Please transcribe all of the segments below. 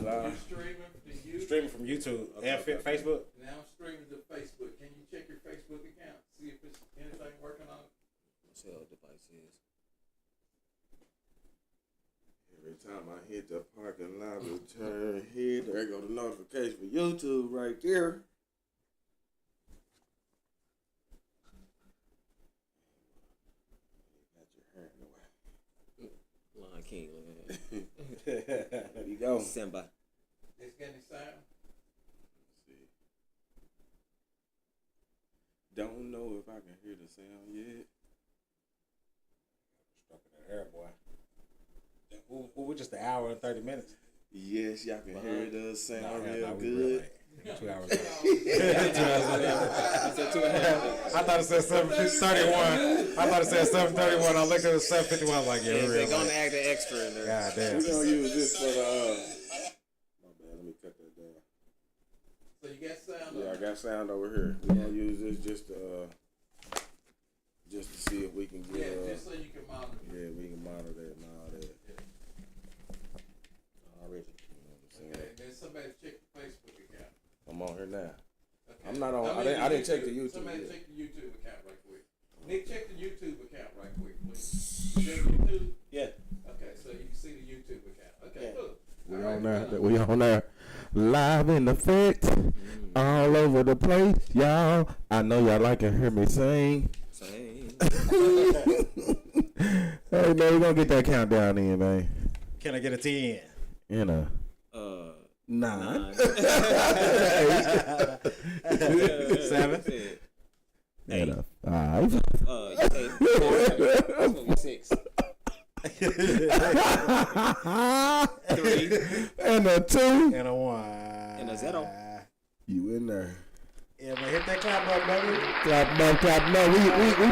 live. Streaming from YouTube and Facebook. Now I'm streaming to Facebook. Can you check your Facebook account? See if it's anything working on it? Cell devices. Every time I hit the parking lot, return here, there go the notification for YouTube right there. Got your hair in the way. Lion King, look at that. There you go. Simba. It's getting sound. See. Don't know if I can hear the sound yet. Stroking that hair, boy. We're just an hour and 30 minutes. Yes, y'all can hear the sound real nah, good. 2 hours. I said 2.5. I thought it said 7:31. I thought it said 7:31. I looked at it 7:51. I'm like, yeah, Yeah, we're they're real gonna late. add the extra in there. God damn. We're gonna use this for the my bad, let me cut that down. So you got sound Yeah, I on got sound over here. We're gonna use this just to see if we can get Yeah, just so you can monitor. yeah, we can monitor that and all that. Already. You know what I'm saying? Okay, then somebody check the Facebook account. I'm on here now. Okay. I'm not on I didn't check the YouTube Somebody yet. check the YouTube account right quick. Nick, check the YouTube account right quick, please. You got YouTube? Yeah. Okay, so you can see the YouTube account. Okay, Yeah. cool. We All right, on there. good. We on there. Live in effect. All over the place, y'all. I know y'all like to hear me sing. Same. Hey man, we gonna get that countdown in, man. Can I get a 10? You know. 9. 7? And a 5. You say 4. It's gonna be 6. 3. And a 2. And a 1. And a 0. You in there. Yeah, man, hit that clap button, baby. Clap. No, we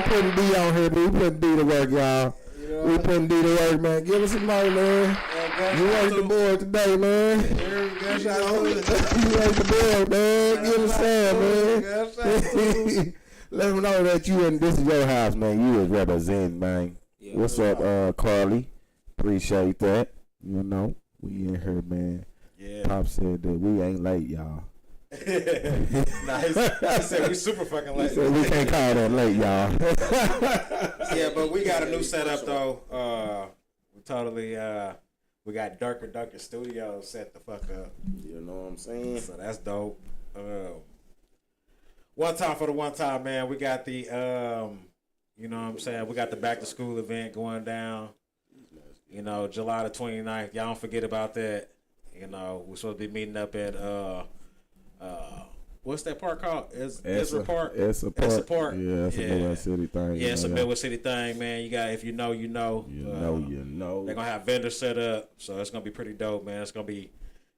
putting D on here, but we putting D to work, y'all. We putting D to work, man. Give us some money, man. You work the board today, man. You work the board, man. Give us some, man. Let them know that you and this is your house, man. You is representing, man. Yeah, What's up, Carly? Appreciate that. You know, we in here, man. Yeah. Pop said that we ain't late, y'all. Nah, he said we super fucking He late. said we can't call that late, y'all. Yeah, but we got a new setup though. We totally we got Durka Durka Studios set the fuck up. You know what I'm saying? So that's dope. One time for the one time, man. We got the you know what I'm saying, we got the back to school event going down. You know, July the 29th. Y'all don't forget about that. You know, we're supposed to be meeting up at what's that park called? Ezra Park. It's a park. Yeah, it's a Midwest City thing. Yeah, it's a Midwest City thing, man. You got, if you know, you know. You know. They're gonna have vendors set up, so it's gonna be pretty dope, man. It's gonna be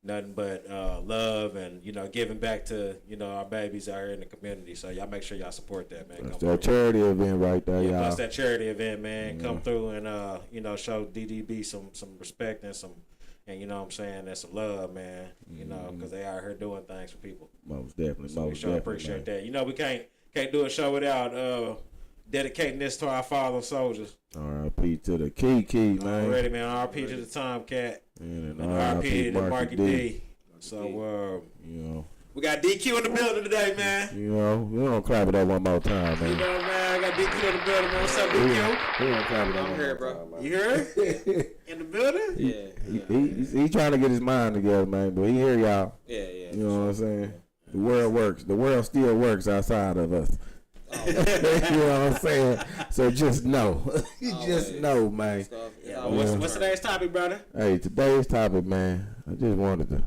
nothing but love and, you know, giving back to, you know, our babies out here in the community. So y'all make sure y'all support that, man. That's that charity event right there, y'all. Plus that charity event, man. Come through and you know, show DDB some respect and some. And you know what I'm saying? That's some love, man. You know, because they out here doing things for people. Most definitely. So we sure appreciate that. You know, we can't do a show without dedicating this to our fallen soldiers. R.I.P. to the Kiki, man. Already, man. R.I.P. to the Tomcat. And R.I.P. to Marky D. So, you know. we got DQ in the building today, man. You know, we're going to clap it up one more time, man. You know, man. I got DQ in the building, man. What's up, DQ? We're going to clap it up I'm one here, more bro. time, man. You heard? In the building? Yeah. He trying to get his mind together, man, but he here, y'all. Yeah. You know what I'm saying? The world works. The world still works outside of us. Oh, You know what I'm saying? So just know. Just know, man. Yeah, what's today's topic, brother? Hey, today's topic, man. I just wanted to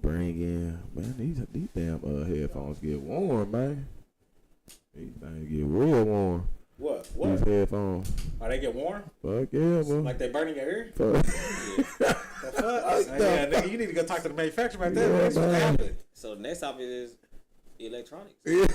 bring in, man, these damn headphones get warm, man. These things get real warm. What? These headphones. Oh, they get warm? Fuck yeah, bro. Like they burning your ear? Fuck. The fuck? Yeah, nigga, you need to go talk to the manufacturer right there. Yeah, man. That's what man. happened. So the next topic is electronics. Shit,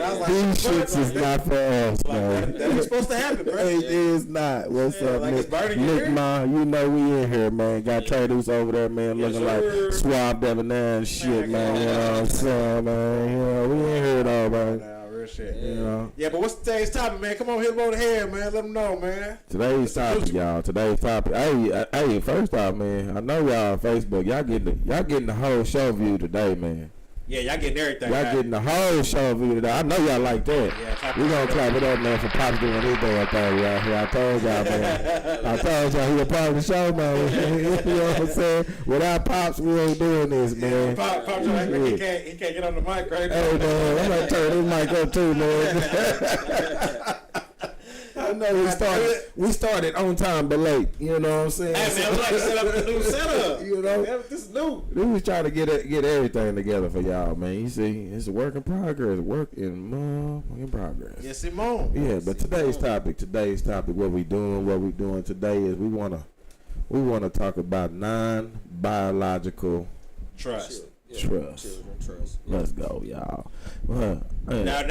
I was like, These shits is not for us, man. that ain't supposed to happen, bro. It is not. What's up, like it's Nick? burning your Nick ear? Ma, you know we in here, man. Got Trados over there, man, Yes, looking sir. like Swab Debonair and shit, man. You know what I'm saying, man? You know, we in here though, man. Nah, real shit. You know. Yeah, but what's today's topic, man? Come on, hit him over the head, man. Let them know, man. Today's topic, y'all. Today's topic. Hey, first off, man, I know y'all on Facebook. Y'all getting the whole show view today, man. Yeah, y'all getting everything. Y'all getting the whole show view today. I know y'all like that. Yeah, We gonna clap it up, man, for Pops doing his damn thing right here. I told y'all, man. I told y'all he a part of the show, man. You know what I'm saying? Without Pops, we ain't doing this, man. Pop, he can't get on the mic, right? Hey, man, I'm gonna turn this mic up too, man. I know we started on time but late. You know what I'm saying? Hey, man, we like to set up a new setup. You know? This is new. We was trying to get everything together for y'all, man. You see, it's a work in progress. Work in progress. Yes, Simone. Yeah, but today's topic, what we doing today is we wanna talk about non-biological Trust. trust. Children trust. Let's go, y'all. Now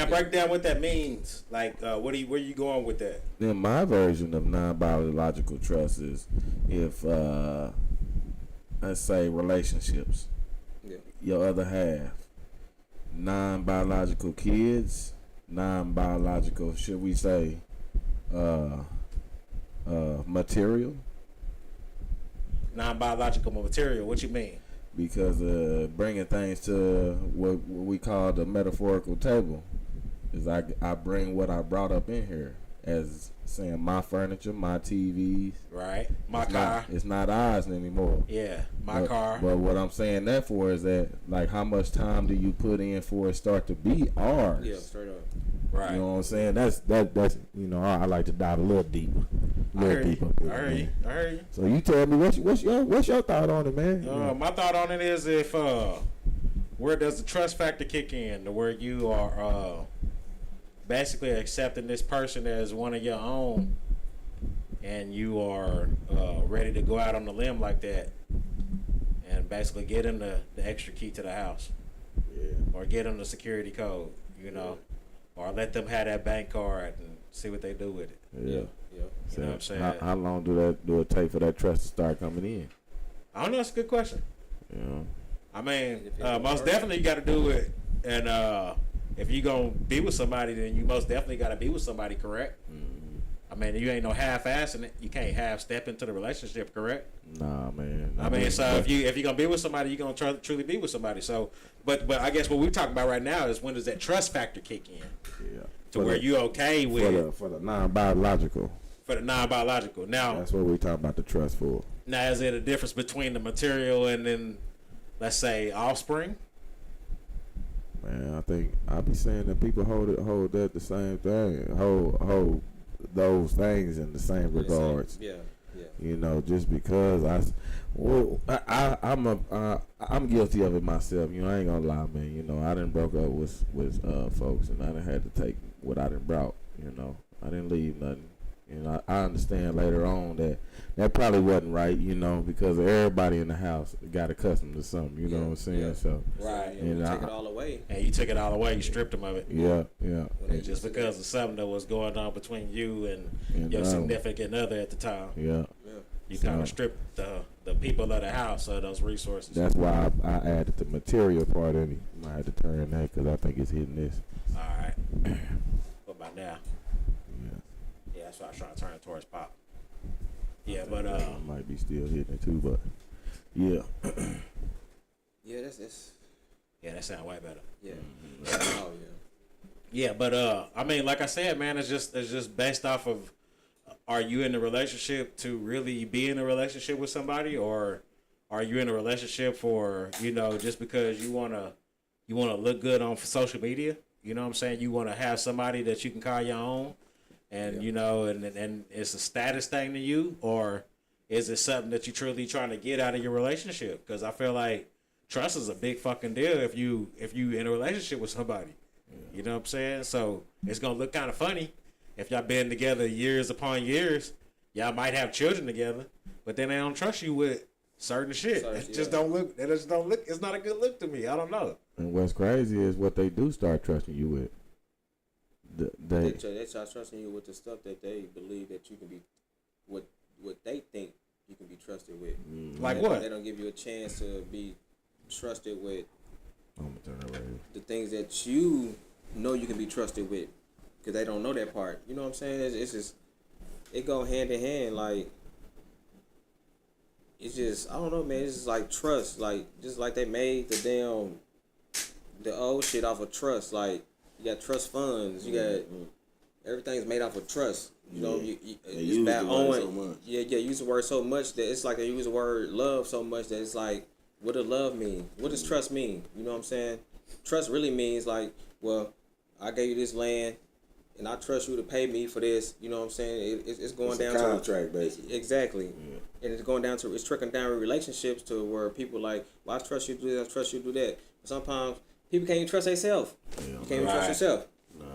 break down what that means. Like, where you going with that? Then my version of non-biological trust is if let's say relationships. Yeah. Your other half, non-biological kids, non-biological, should we say, material? Non-biological material. What you mean? Because bringing things to what we call the metaphorical table is I bring what I brought up in here as saying my furniture, my TVs. Right. My car. It's not ours anymore. Yeah. My car. But what I'm saying that for is that, like, how much time do you put in for it start to be ours? Yeah, straight up. Right. You know what I'm saying? That's you know, I like to dive a little deeper. I heard you. So you tell me what's your thought on it, man? My thought on it is if where does the trust factor kick in? To where you are basically accepting this person as one of your own, and you are ready to go out on the limb like that, and basically get them the extra key to the house, or get them the security code, you know, or let them have that bank card and see what they do with it. Yeah. You know what I'm saying? How long do it take for that trust to start coming in? I don't know. That's a good question. Yeah. I mean, most definitely you got to do it, and if you gonna be with somebody, then you most definitely got to be with somebody, correct? Mm-hmm. I mean, you ain't no half-assing it. You can't half-step into the relationship, correct? Nah, man. I mean, so if you're gonna be with somebody, you're gonna truly be with somebody. So, but I guess what we're talking about right now is when does that trust factor kick in? Yeah. To where you okay with for the non-biological. For the non-biological. Now that's what we talking about the trust for. Now, is there a difference between the material and then, let's say, offspring? Man, I think I be saying that people hold that the same thing, hold those things in the same regards. Yeah. You know, just because I'm guilty of it myself. You know, I ain't gonna lie, man. You know, I done broke up with folks, and I done had to take what I done brought. You know, I didn't leave nothing. You know, I understand later on that probably wasn't right, you know, because everybody in the house got accustomed to something, you know what I'm saying? Yeah. So, right. You took it all away. And you took it all away, you stripped them of it. Yeah. And just because of something that was going on between you and your significant other at the time. Yeah. You kind of stripped the people of the house of those resources. That's why I added the material part in it. I had to turn that because I think it's hitting this. All right. What about now? Yeah, that's why I was trying to turn towards Pop. Yeah, but I might be still hitting it too, but yeah. Yeah, that's yeah, that sounds way better. Yeah. Oh yeah. Yeah, but I mean, like I said, man, it's just based off of, are you in a relationship to really be in a relationship with somebody, or are you in a relationship for, you know, just because you wanna look good on social media? You know what I'm saying? You wanna have somebody that you can call your own. And, you know, and it's a status thing to you, or is it something that you're truly trying to get out of your relationship? Because I feel like trust is a big fucking deal if you in a relationship with somebody. You know what I'm saying? So it's going to look kind of funny if y'all been together years upon years. Y'all might have children together, but then they don't trust you with certain shit. It just don't look, it's not a good look to me. I don't know. And what's crazy is what they do start trusting you with. They start trusting you with the stuff that they believe that you can be, what they think you can be trusted with. Like what? They don't give you a chance to be trusted with I'm gonna turn that radio. the things that you know you can be trusted with, because they don't know that part. You know what I'm saying? It's just it go hand in hand. Like it's just I don't know, man. It's just like trust, like just like they made the old shit off of trust. Like you got trust funds, you got everything's made off of trust. You know, it's about owing. Use the word so much that it's like they use the word love so much that it's like, what does love mean? What does trust mean? You know what I'm saying? Trust really means like, well, I gave you this land, and I trust you to pay me for this. You know what I'm saying? It's going down to contract, basically. Exactly, and it's going down to it's trickling down with relationships to where people like, well, I trust you to do this, I trust you to do that. But sometimes people can't even trust themselves. You can't even trust yourself.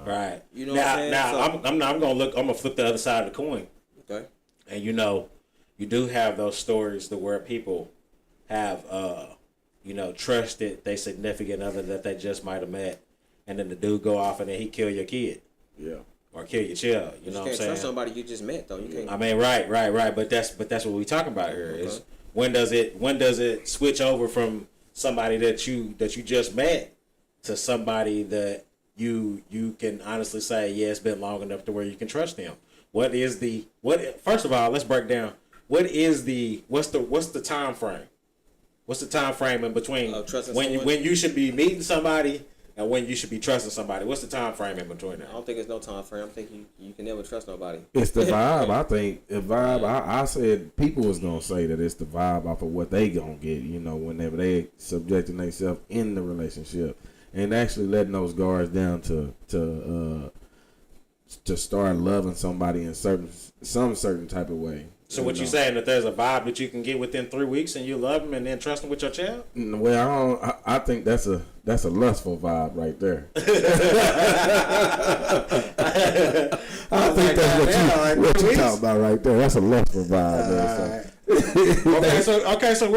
Right. You know what I'm saying? Now I'm gonna flip the other side of the coin. Okay. And you do have those stories to where people have trusted their significant other that they just might have met, and then the dude go off and then he kill your kid. Yeah. Or kill your child. You know what I'm saying? You can't trust somebody you just met though. You can't. I mean, right. But that's what we talking about here. Is when does it switch over from somebody that you just met to somebody that you can honestly say, yeah, it's been long enough to where you can trust them. First of all, let's break down what's the time frame? What's the time frame in between when you should be meeting somebody and when you should be trusting somebody? What's the time frame in between that? I don't think there's no time frame. I think you can never trust nobody. It's the vibe. I think the vibe. I said people was gonna say that it's the vibe off of what they gonna get. You know, whenever they subjecting themselves in the relationship. And actually letting those guards down to start loving somebody in some certain type of way. So what you saying, that there's a vibe that you can get within 3 weeks and you love them and then trust them with your child? Well, I think that's a lustful vibe right there. I think that's what you talking about right there. That's a lustful vibe.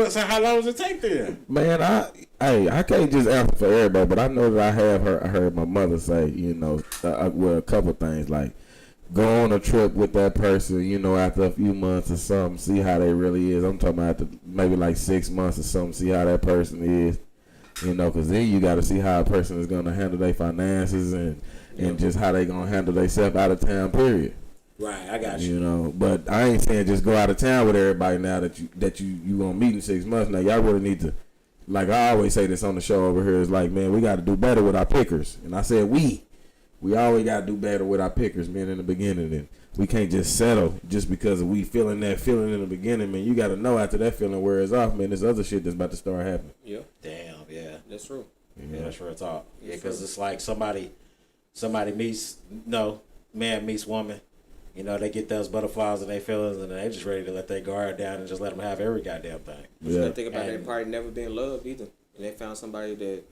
So how long does it take then? Man, I can't just answer for everybody, but I know that I have heard my mother say, a couple things like, go on a trip with that person, after a few months or something, see how they really is. I'm talking about after maybe like 6 months or something, see how that person is, because then you got to see how a person is going to handle their finances and just how they going to handle themselves out of town, period. Right, I got you. But I ain't saying just go out of town with everybody now that you gonna meet in 6 months. Now y'all really need to, like I always say this on the show over here, is like, man, we got to do better with our pickers. And I said we always got to do better with our pickers, man, in the beginning. And we can't just settle just because we feeling that feeling in the beginning, man. You got to know after that feeling wears off, man, there's other shit that's about to start happening. Yeah. Damn, yeah. That's true. Yeah, that's real talk. Yeah, because it's like somebody meets, man meets woman. They get those butterflies in their feelings, and they just ready to let their guard down and just let them have every goddamn thing. Yeah. You think about it, they probably never been loved either, and they found somebody that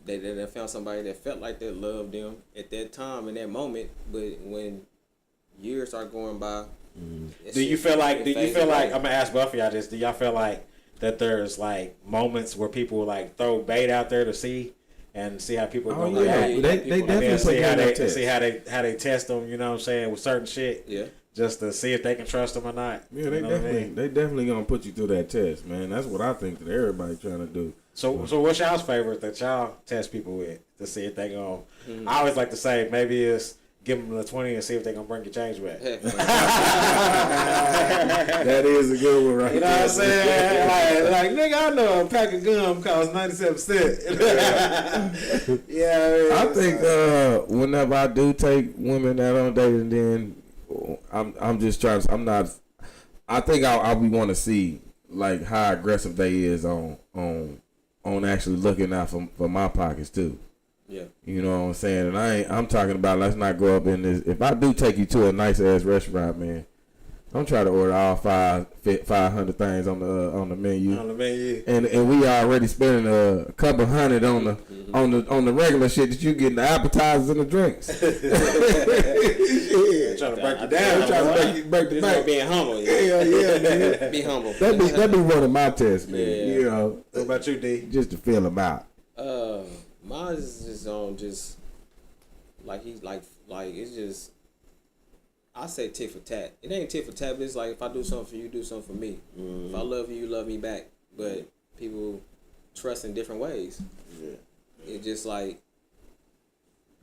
they found somebody that felt like they loved them at that time in that moment. But when years start going by, do you feel like I'm gonna ask both of y'all this? Do y'all feel like that there's like moments where people will like throw bait out there to see? And see how people are going to react. They definitely see how they test them. You know what I'm saying, with certain shit. Yeah. Just to see if they can trust them or not. Yeah, they definitely gonna put you through that test, man. That's what I think that everybody trying to do. So what's y'all's favorite that y'all test people with to see if they gonna? I always like to say maybe it's give them the 20 and see if they gonna bring your change back. That is a good one, right? You know what I'm saying? like nigga, I know a pack of gum costs 97 cents. Yeah, I think whenever I do take women out on dating, then I'm just trying to. I'm not. I think I want to see like how aggressive they is on actually looking out for my pockets too. Yeah. You know what I'm saying? And I'm talking about, let's not go up in this. If I do take you to a nice ass restaurant, man, I'm trying to order all 500 things on the menu. On the menu. And we already spending a couple hundred on the regular shit that you get in the appetizers and the drinks. Trying to break you down. Trying to break the back. Being humble. Yeah, man. Be humble. That be one of my tests, man. Yeah. What about you, D? Just to feel them out. Mine is just on just like he's like it's just, I say tit for tat. It ain't tit for tat, but it's like if I do something for you, do something for me. Mm-hmm. If I love you, you love me back. But people trust in different ways. Yeah. It's just like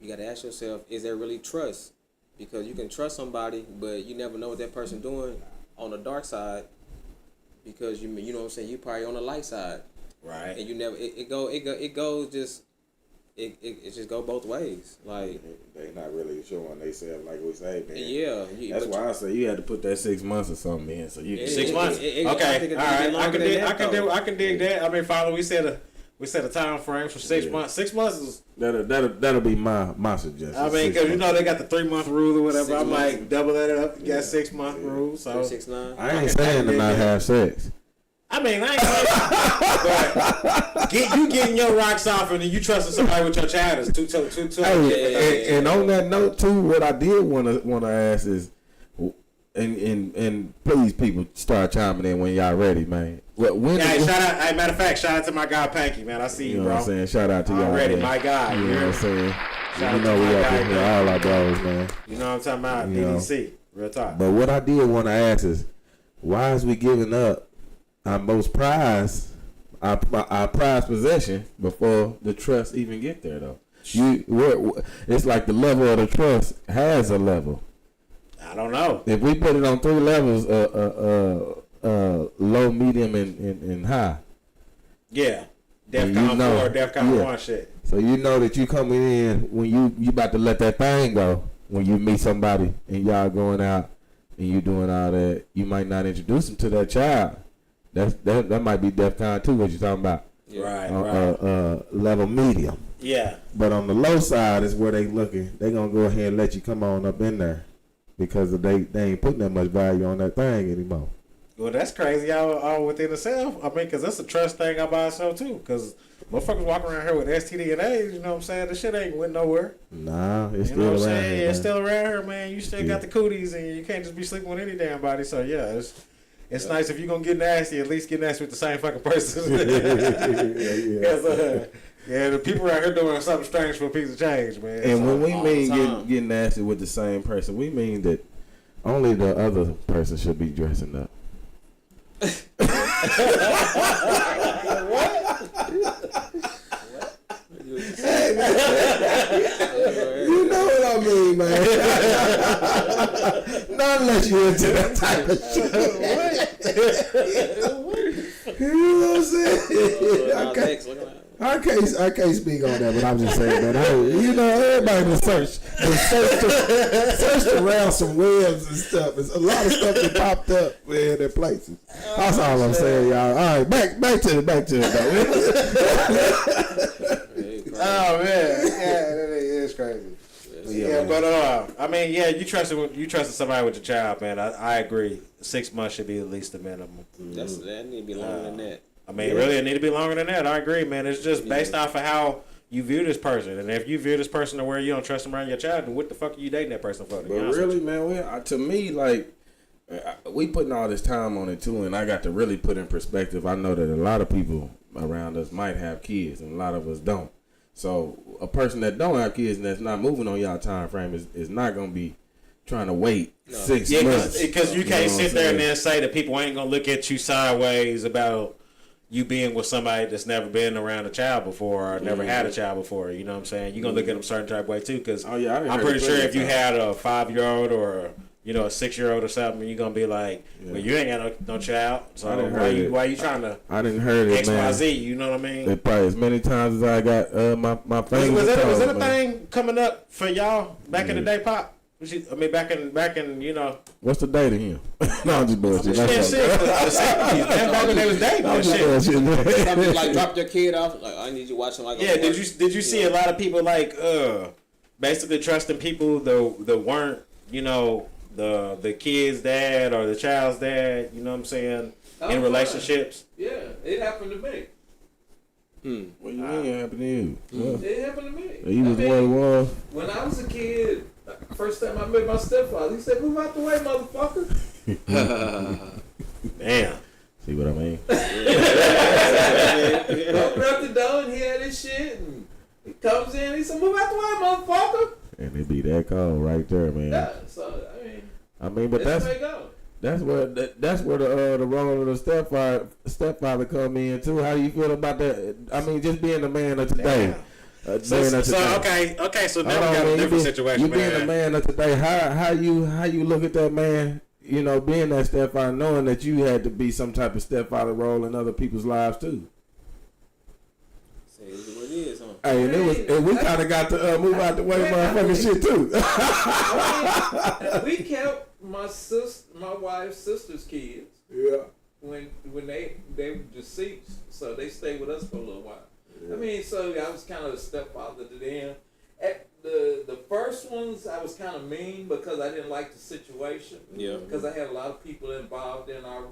you got to ask yourself, is there really trust? Because you can trust somebody, but you never know what that person doing on the dark side. Because you know what I'm saying, you probably on the light side, Right. and you never it goes just it just go both ways. Like they not really showing themselves like we say, man. yeah, That's why I say you had to put that 6 months or something in, so you can 6 months. Okay, all right. I can dig that. I mean, follow. We set a time frame for 6 months. 6 months is that'll be my suggestion. I mean, because you know they got the 3 month rule or whatever. I'm like double that up. You got 6 month rule. So 6-9. I ain't saying to not have sex. I mean, I ain't saying, but you getting your rocks off and then you trusting somebody with your child is two. Hey, and on that note too, what I did want to ask is, and please people start chiming in when y'all ready, man. Shout out. Hey, matter of fact, shout out to my guy Panky, man. I see you, know bro. what I'm saying? Shout out to y'all. Already, man. my guy. You know what I'm saying? Shout You out know to we my up guy, in here, man. all our bros, man. You know what I'm talking about? You know. DDC. Real talk. But what I did want to ask is, why is we giving up our most prized, our prized possession before the trust even get there though? It's like the level of the trust has a level. I don't know. If we put it on 3 levels, low, medium, and high. Yeah. And DEFCON 4, DEFCON 1 shit. So you know that you coming in when you about to let that thing go. When you meet somebody and y'all going out and you doing all that, you might not introduce them to that child. That might be DEFCON 2, what you talking about. Yeah. Right. Level medium. Yeah. But on the low side is where they looking. They gonna go ahead and let you come on up in there because they ain't putting that much value on that thing anymore. Well, that's crazy all within itself. I mean, because that's a trust thing all by itself, too. Because motherfuckers walking around here with STD and AIDS, you know what I'm saying? This shit ain't went nowhere. Nah, it's You know still what I'm around saying? here. Yeah, it's Man. still around here, man. You still got the cooties, and you can't just be sleeping with any damn body. So, yeah, it's nice if you're going to get nasty, at least get nasty with the same fucking person. Yeah, the people out here doing something strange for a piece of change, man. And when we all mean the time. getting nasty with the same person, we mean that only the other person should be dressing up. You know what I mean, man. Not unless you're into that type of shit. You know what I'm saying? I can't speak on that, but I'm just saying that. You know, everybody can searched around some webs and stuff. There's a lot of stuff that popped up in their places. That's all I'm saying, y'all. All right, back to it though. Oh man, yeah, that is crazy. Yeah, but I mean, yeah, you trusted somebody with your child, man. I agree. 6 months should be at least the minimum. That need to be longer than that. I mean, really, it need to be longer than that. I agree, man. It's just based off of how you view this person, and if you view this person to where you don't trust them around your child, then what the fuck are you dating that person for? But really, man, to me, like, we putting all this time on it too, and I got to really put in perspective. I know that a lot of people around us might have kids, and a lot of us don't. So a person that don't have kids and that's not moving on y'all time frame is not gonna be trying to wait 6 months. Because you can't sit there and then say that people ain't gonna look at you sideways about you being with somebody that's never been around a child before or never had a child before. You know what I'm saying? You're gonna look at them a certain type of way too. Because I'm pretty sure if you had a 5-year-old or a 6-year-old or something, you're gonna be like, well, you ain't got no child. So why you trying to? I didn't heard it, man. XYZ. You know what I mean? It probably as many times as I got my fingers. Was it a thing coming up for y'all back in the day, Pop? I mean, back in What's the day to him? No, I'm just bullshit. Back when they was dating and shit. Something like drop your kid off. Like I need you watching. Like Did you see a lot of people like basically trusting people that weren't the kid's dad or the child's dad? You know what I'm saying? In relationships. Yeah, it happened to me. What you mean it happened to you? It happened to me. You was what it was? When I was a kid, first time I met my stepfather, he said, "Move out the way, motherfucker." Damn. See what I mean? Opened up the door and he had his shit, and he comes in. He said, "Move out the way, motherfucker." And it be that cold right there, man. Yeah, so I mean, but that's where the role of the stepfather come in too. How do you feel about that? I mean, just being the man of today. Okay. So now we got a different situation, You man. being a man of today, how you look at that man? You know, being that stepfather, knowing that you had to be some type of stepfather role in other people's lives too. Say it is what it is, huh? Hey, and we kind of got to move out the way, motherfucking shit too. We kept my wife's sister's kids. Yeah. When they were deceased, so they stayed with us for a little while. Yeah. I mean, so I was kind of a stepfather to them. At the first ones, I was kind of mean because I didn't like the situation. Yeah. Because I had a lot of people involved in our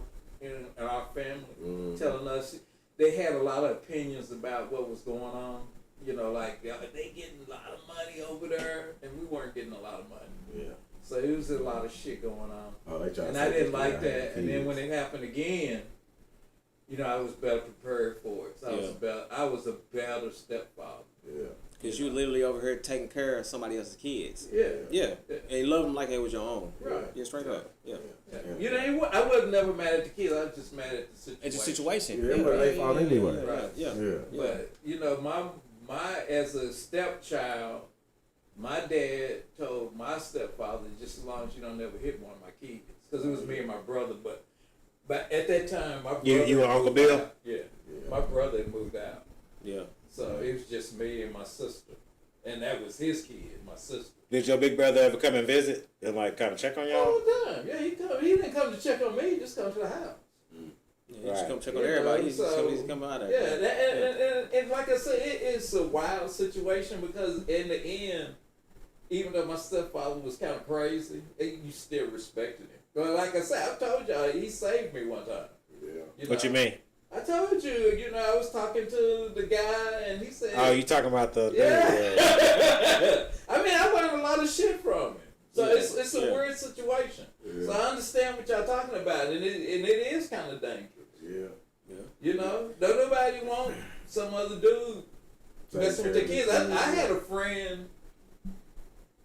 family telling us they had a lot of opinions about what was going on. You know, like they getting a lot of money over there, and we weren't getting a lot of money. Yeah. So it was a lot of shit going on. Oh, and I didn't like that. And then when it happened again, you know, I was better prepared for it. So I was a better stepfather. Yeah. Because you literally over here taking care of somebody else's kids. Yeah. Yeah. And you love them like it was your own. Right. Yeah, straight up. Yeah. You know, I wasn't never mad at the kids. I was just mad at the situation. It's a situation. Yeah, but they fault anyway. Right. Yeah. But, you know, my as a stepchild, my dad told my stepfather, just as long as you don't ever hit one of my kids, because it was me and my brother. But at that time, my brother. You and Uncle Bill? Yeah. My brother had moved out. Yeah. So it was just me and my sister, and that was his kid, my sister. Did your big brother ever come and visit and like kind of check on y'all? All the time. Yeah, he come. He didn't come to check on me. He just come to the house. Yeah, he just come check on everybody. He's come out of it. Yeah, and like I said, it's a wild situation because in the end, even though my stepfather was kind of crazy, you still respected him. But like I said, I told y'all, he saved me one time. Yeah. What you mean? I told you, I was talking to the guy, and he said... Oh, you talking about the... Yeah. I mean, I learned a lot of shit from him. So it's a weird situation. Yeah. So I understand what y'all talking about, and it is kind of dangerous. Yeah. You know? Don't nobody want some other dude messing with their kids. I had a friend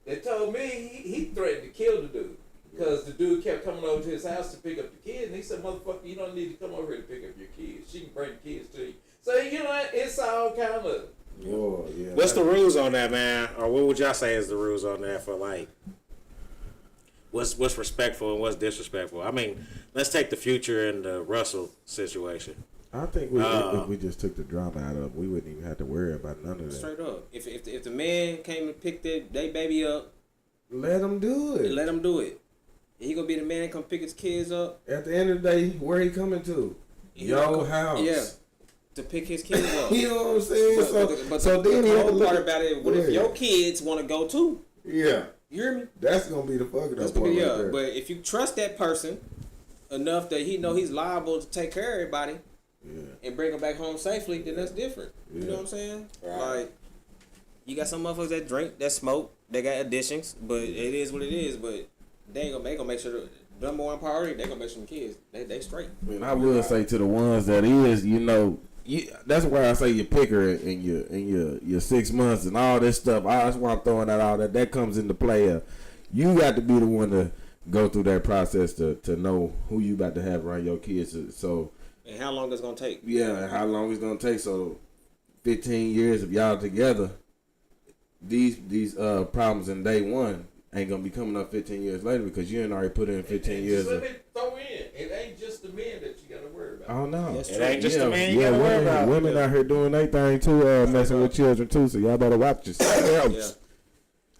that told me he threatened to kill the dude. Because the dude kept coming over to his house to pick up the kid, and he said, "Motherfucker, you don't need to come over here to pick up your kids. She can bring the kids to you." So it's all kind of. Oh, yeah. What's the rules on that, man? Or what would y'all say is the rules on that for like? What's respectful and what's disrespectful? I mean, let's take the Future and the Russell situation. I think if we just took the drama out of it, we wouldn't even have to worry about none of that. Straight up, if the man came and picked their baby up, let him do it. Let him do it. He gonna be the man that come pick his kids up. At the end of the day, where he coming to? Your house. Yeah. To pick his kids up. You know what I'm saying? But the whole part about it, what if your kids want to go too? Yeah. You hear me? That's gonna be the fucking up part. Yeah. But if you trust that person enough that he know he's liable to take care of everybody and bring them back home safely, then that's different. You know what I'm saying? Right. Like, you got some motherfuckers that drink, that smoke, they got addictions, but it is what it is. But they gonna make sure the number one priority, they gonna make sure them kids they straight. I mean, I will say to the ones that is, that's why I say you pick her in your 6 months and all this stuff. That's why I'm throwing that out. That comes into play. You got to be the one to go through that process to know who you about to have around your kids. So and how long it's gonna take? Yeah, how long it's gonna take. So 15 years of y'all together, these problems in day one ain't gonna be coming up 15 years later because you ain't already put in 15 years. Let me throw in. It ain't just the men that you gotta worry about. Oh no, it ain't just the men you gotta worry about. Women out here doing their thing too, messing with children too. So y'all better watch yourselves. Yeah.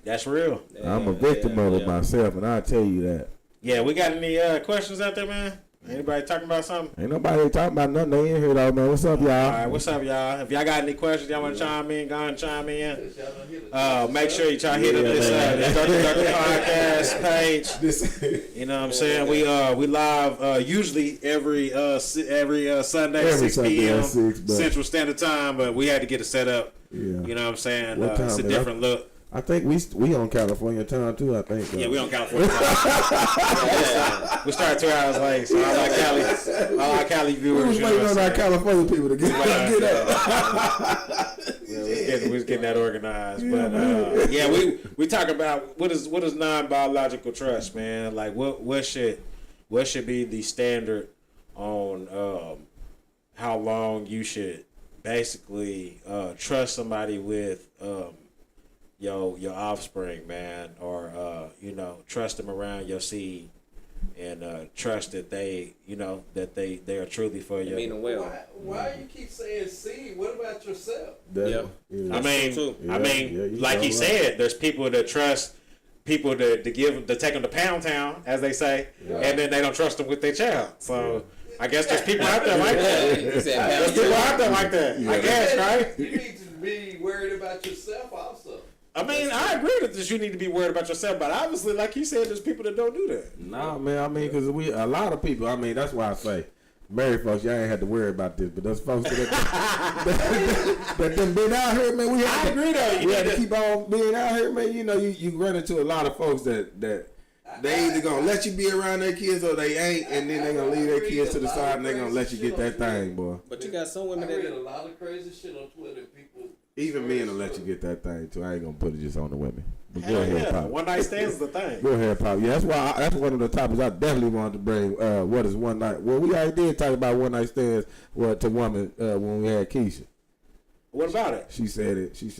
That's real. I'm a victim of it myself, and I'll tell you that. Yeah, we got any questions out there, man? Anybody talking about something? Ain't nobody talking about nothing. They in here though, man. What's up, y'all? All right, what's up, y'all? If y'all got any questions, y'all want to chime in, go and chime in. Make sure you try to hit up this Durka Durka podcast page. You know what I'm saying? We live usually every Sunday, 6 p.m. Central Standard Time, but we had to get it set up. Yeah. You know what I'm saying? It's a different look. I think we on California time too. I think. Yeah, we on California time. We started 2 hours late, so all our Cali viewers. We was waiting on our California people to get up. We was getting that organized, but we talk about what is non-biological trust, man. Like what should be the standard on how long you should basically trust somebody with your offspring, man, or trust them around your seed, and trust that they are truly for you. mean them well. Why you keep saying seed? What about yourself? Yeah. I mean, you like he right. said, there's people that trust people to take them to Pound Town, as they say, and then they don't trust them with their child. So I guess there's people out there like that. There's people out there like that. I guess, right? You need to be worried about yourself also. I mean, I agree that you need to be worried about yourself, but obviously, like you said, there's people that don't do that. Nah, man. I mean, because a lot of people. I mean, that's why I say, married folks, y'all ain't had to worry about this. But those folks that done been out here, man. I agree, though. We had to keep on being out here, man. You know, you run into a lot of folks that they either gonna let you be around their kids or they ain't, and then they gonna leave their kids to the side and they gonna let you get that thing, boy. But you got some women I read that a lot of crazy shit on Twitter. People, Even men will let you get that thing too. I ain't gonna put it just on the women. But go Hell ahead, yeah, Pop. one night stands is the thing. Go ahead, Pop. Yeah, that's one of the topics I definitely wanted to bring. What is one night? Well, we already did talk about one night stands. To women when we had Keisha. What about it? She said it. It's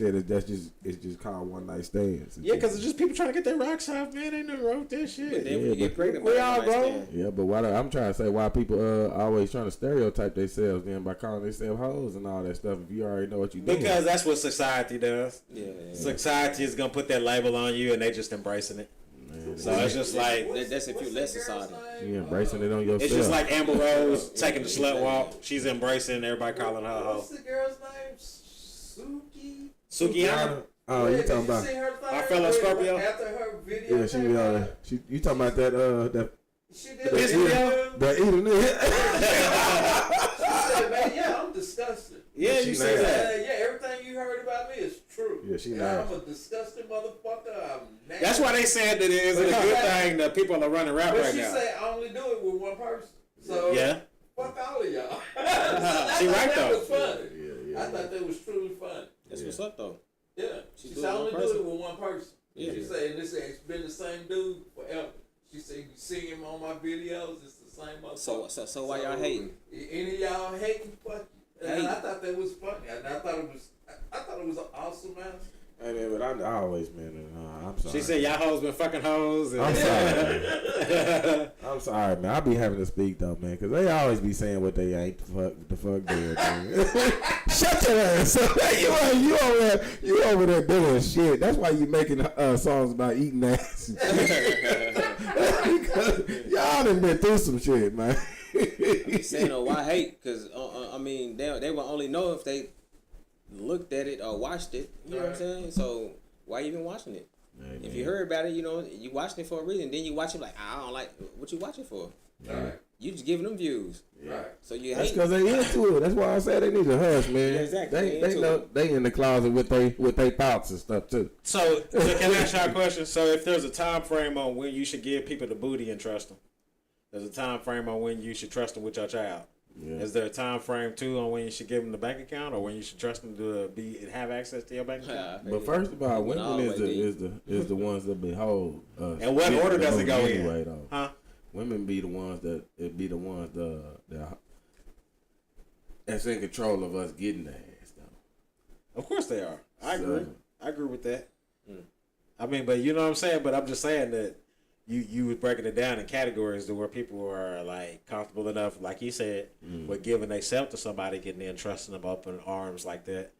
just called one night stands. Yeah, because it's just people trying to get their rocks off, man. Ain't nothing wrong with that shit. But then when Yeah, you get but- pregnant, We by all one night grown. stand. Yeah, but I'm trying to say why people always trying to stereotype themselves then by calling themselves hoes and all that stuff. If you already know what you doing. Because that's what society does. Yeah. Society is gonna put that label on you, and they just embracing it. Man, So it's just like That's if you let society. you embracing it on yourself. it's just like Amber Rose taking the slut walk. She's embracing everybody calling her a hoe. What's the girl's name? Suki. Sukiyama. Oh, you talking about? Our fellow Scorpio? After her video. Yeah, she you talking about that She did This a video? the eating it. She said, man, yeah, I'm disgusted. Yeah, She you see mad. that. Yeah, everything you heard about me is true. Yeah, she Yeah, nice. I'm a disgusting motherfucker. I'm nasty. That's why they said that it isn't a good thing that people are running rap But right she now. said I only do it with one person. So Yeah. fuck all of y'all. She right that though. was funny. Yeah. I thought that was truly funny. That's what's up though. Yeah. She She do said I it only one do person. it with one person. Yeah. She said, and it's been the same dude forever. She said, you see him on my videos, it's the same motherfucker. So why y'all hating? Any of y'all hating, fuck you. And Hey. I thought that was funny. And I thought it was an awesome answer. Hey man, but I always man. I'm sorry. She said y'all hoes been fucking hoes. And I'm sorry. Man. I'm sorry, man. I be having to speak though, man, because they always be saying what they ain't. The fuck doing. Shut your ass up. You over there doing shit. That's why you making songs about eating ass. Because y'all done been through some shit, man. I'm saying why hate? Because I mean they will only know if they looked at it or watched it. You know what I'm saying? So why you even watching it? Hey, If you heard about it, you know you watching it for a reason. Then you watch it like I don't like what you watching for. Right. You just giving them views. Right. So you That's hate. because they into it. That's why I said they need to hush, man. Yeah, exactly. They They into know they in the closet with they thoughts and stuff too. So can I ask y'all a question? So if there's a time frame on when you should give people the booty and trust them, there's a time frame on when you should trust them with your child. Yeah. Is there a time frame too on when you should give them the bank account, or when you should trust them to have access to your bank account? But first of all, women always is the ones that behold us. And what order does it go in? anyway, though? Huh? Women be the ones that that's in control of us getting the ass though. Of course they are. I So- agree. I agree with that. I mean, but you know what I'm saying. But I'm just saying that you was breaking it down in categories to where people are like comfortable enough, like you said, with giving themselves to somebody, getting in, trusting them, open arms like that.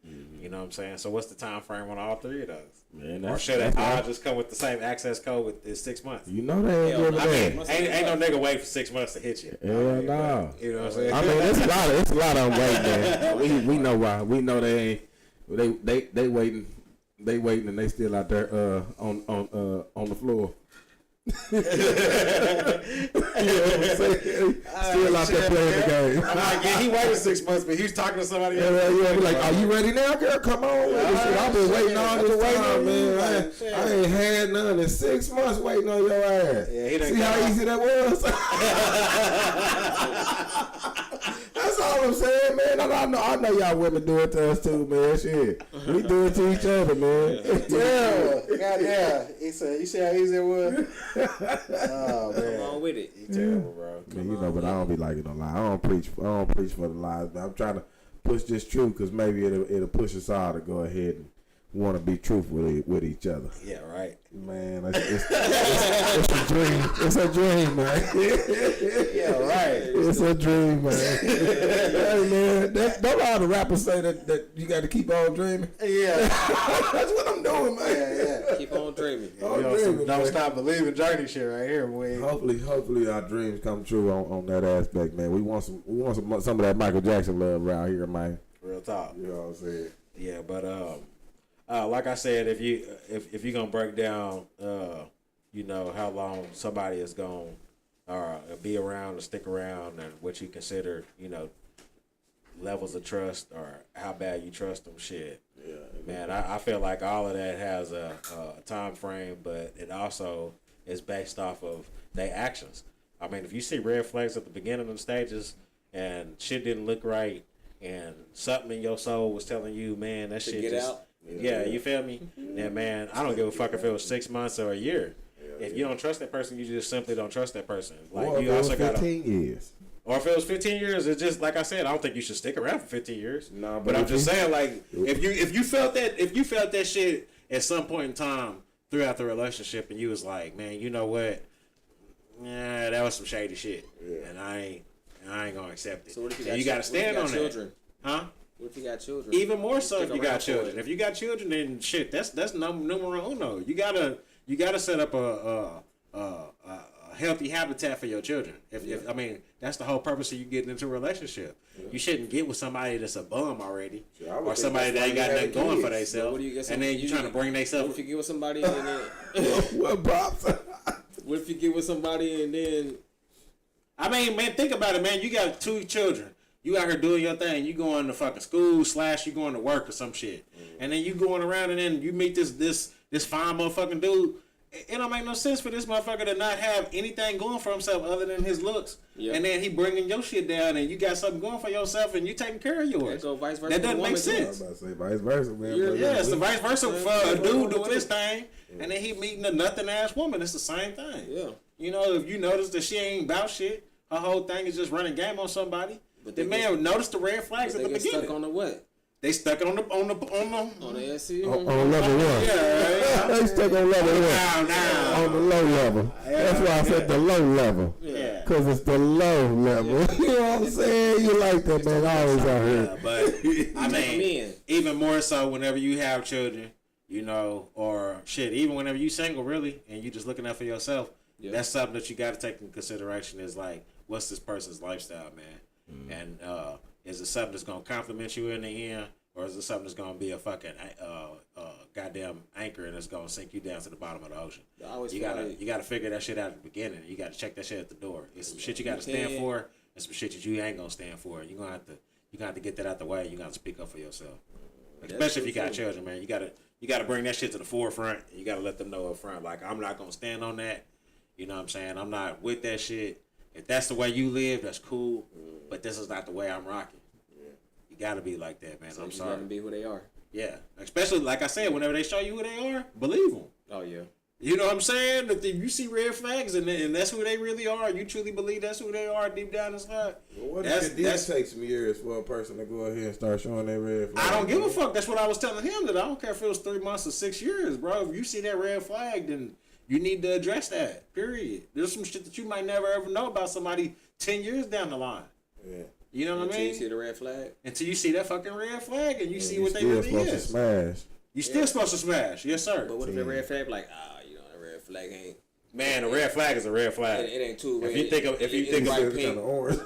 You know what I'm saying? So what's the time frame on all three of those? Man, Or should it all just come with the same access code with is 6 months? You know they ain't Hell giving no. that. Ain't no nigga wait for 6 months to hit you. Hell no. You know what I'm saying? I mean, it's a lot of them waiting there. We know why. We know they ain't. They waiting. They waiting and they still out there on the floor. You know what I'm saying? Still out there playing the game. I'm like, yeah, he waited 6 months, but he was talking to somebody else. Yeah, we like, are you ready now, girl? Come on with this shit. I've been waiting all this time, man. I ain't had none in 6 months waiting on your ass. Yeah, he done See how got easy that was? That's all I'm saying, man. I know y'all women do it to us too, man. Shit, we do it to each other, man. Terrible. Goddamn. He said, you see how easy it was? Oh, man. Come on with it. He terrible, bro. Man, you know, but I don't be liking no lie. I don't preach for the lies, but I'm trying to push this truth because maybe it'll push us all to go ahead and want to be truthful with each other. Yeah, right. Man, it's a dream. It's a dream, man. Yeah, right. It's a dream, man. Hey, man, don't all the rappers say that you got to keep on dreaming? Yeah. That's what I'm doing, man. Yeah. Keep on dreaming. Don't man. stop believing journey shit right here, boy. Hopefully our dreams come true on that aspect, man. We want some of that Michael Jackson love around here, man. Real talk. You know what I'm saying? Yeah, but like I said, if you're gonna break down, you know, how long somebody is gonna be around or stick around, and what you consider, you know, levels of trust or how bad you trust them, shit. Yeah, Man, I feel like all of that has a time frame, but it also is based off of their actions. I mean, if you see red flags at the beginning of the stages and shit didn't look right, and something in your soul was telling you, man, that shit get just out. Yeah, you feel me? Then, man, I don't give a fuck if it was 6 months or a year. If you don't trust that person, you just simply don't trust that person. Like, Or you if it was also got 15 years. or if it was 15 years, it's just like I said. I don't think you should stick around for 15 years. No, but I'm just saying, like, if you felt that shit at some point in time throughout the relationship, and you was like, man, you know what? Yeah, that was some shady shit, and I ain't gonna accept it. So what if you got to stand on children? that, huh? What if you got children? Even more so Stick if you around got for children. it. If you got children, then shit, that's numero uno. You gotta set up a healthy habitat for your children. If I mean, that's the whole purpose of you getting into a relationship. You shouldn't get with somebody that's a bum already, I would or think somebody that's that ain't why got you nothing have going for kids. themselves, What do you get and then you trying to bring What themselves. if you get with somebody and then What, Pops? what if you get with somebody and then I mean, man, think about it, man. You got 2 children. You out here doing your thing. You going to fucking school / you going to work or some shit, and then you going around and then you meet this fine motherfucking dude. It don't make no sense for this motherfucker to not have anything going for himself other than his looks. Yeah. And then he bringing your shit down, and you got something going for yourself, and you taking care of yours. go vice versa? That doesn't with make the woman, I was sense. about to say vice versa, man. You're- But Yeah, it's the vice versa Yeah. for a dude Yeah. doing his thing, and then he meeting a nothing ass woman. It's the same thing. Yeah. You know, if you notice that she ain't about shit, her whole thing is just running game on somebody. But The they man noticed the red flags They at the get beginning. stuck on the what? They stuck on the On the SC. on level 1. yeah. They stuck on level 1. Now. On the low level. That's why I said the low level. Yeah. Because it's the low level. You know what I'm saying? You like that, man. Always out Yeah, here. but I mean, in. even more so whenever you have children, you know, or shit, even whenever you single, really, and you just looking out for yourself. Yeah. That's something that you got to take into consideration. Is like, what's this person's lifestyle, man? And is it something that's gonna compliment you in the end, or is it something that's gonna be a fucking goddamn anchor and it's gonna sink you down to the bottom of the ocean? I always You feel gotta like- you gotta figure that shit out at the beginning. You gotta check that shit at the door. It's some shit you gotta stand can. for, and some shit that you ain't gonna stand for. You're gonna have to get that out the way. You gotta speak up for yourself, especially if you got children, man. You gotta bring that shit to the forefront. You gotta let them know up front, like, I'm not gonna stand on that. You know what I'm saying? I'm not with that shit. If that's the way you live, that's cool. But this is not the way I'm rocking. You gotta be like that, man. So I'm you sorry. gotta be who they are. Yeah, especially like I said, whenever they show you who they are, believe them. Oh yeah. You know what I'm saying? If you see red flags and that's who they really are, you truly believe that's who they are deep down inside. Well, what That's- if it did that's- take some years for a person to go ahead and start showing their red flag? I don't give a fuck. That's what I was telling him. That I don't care if it was 3 months or 6 years, bro. If you see that red flag, then you need to address that. Period. There's some shit that you might never ever know about somebody 10 years down the line. Yeah. You know what I Until you mean? see the red flag. Until you see that fucking red flag and you see You what they still really supposed to is. smash. You still supposed to smash, yes sir. But what if the red flag like, you know, the red flag ain't Man, a red flag is a red flag. it ain't too red. If you think of it's bright It's pink. kind of orange.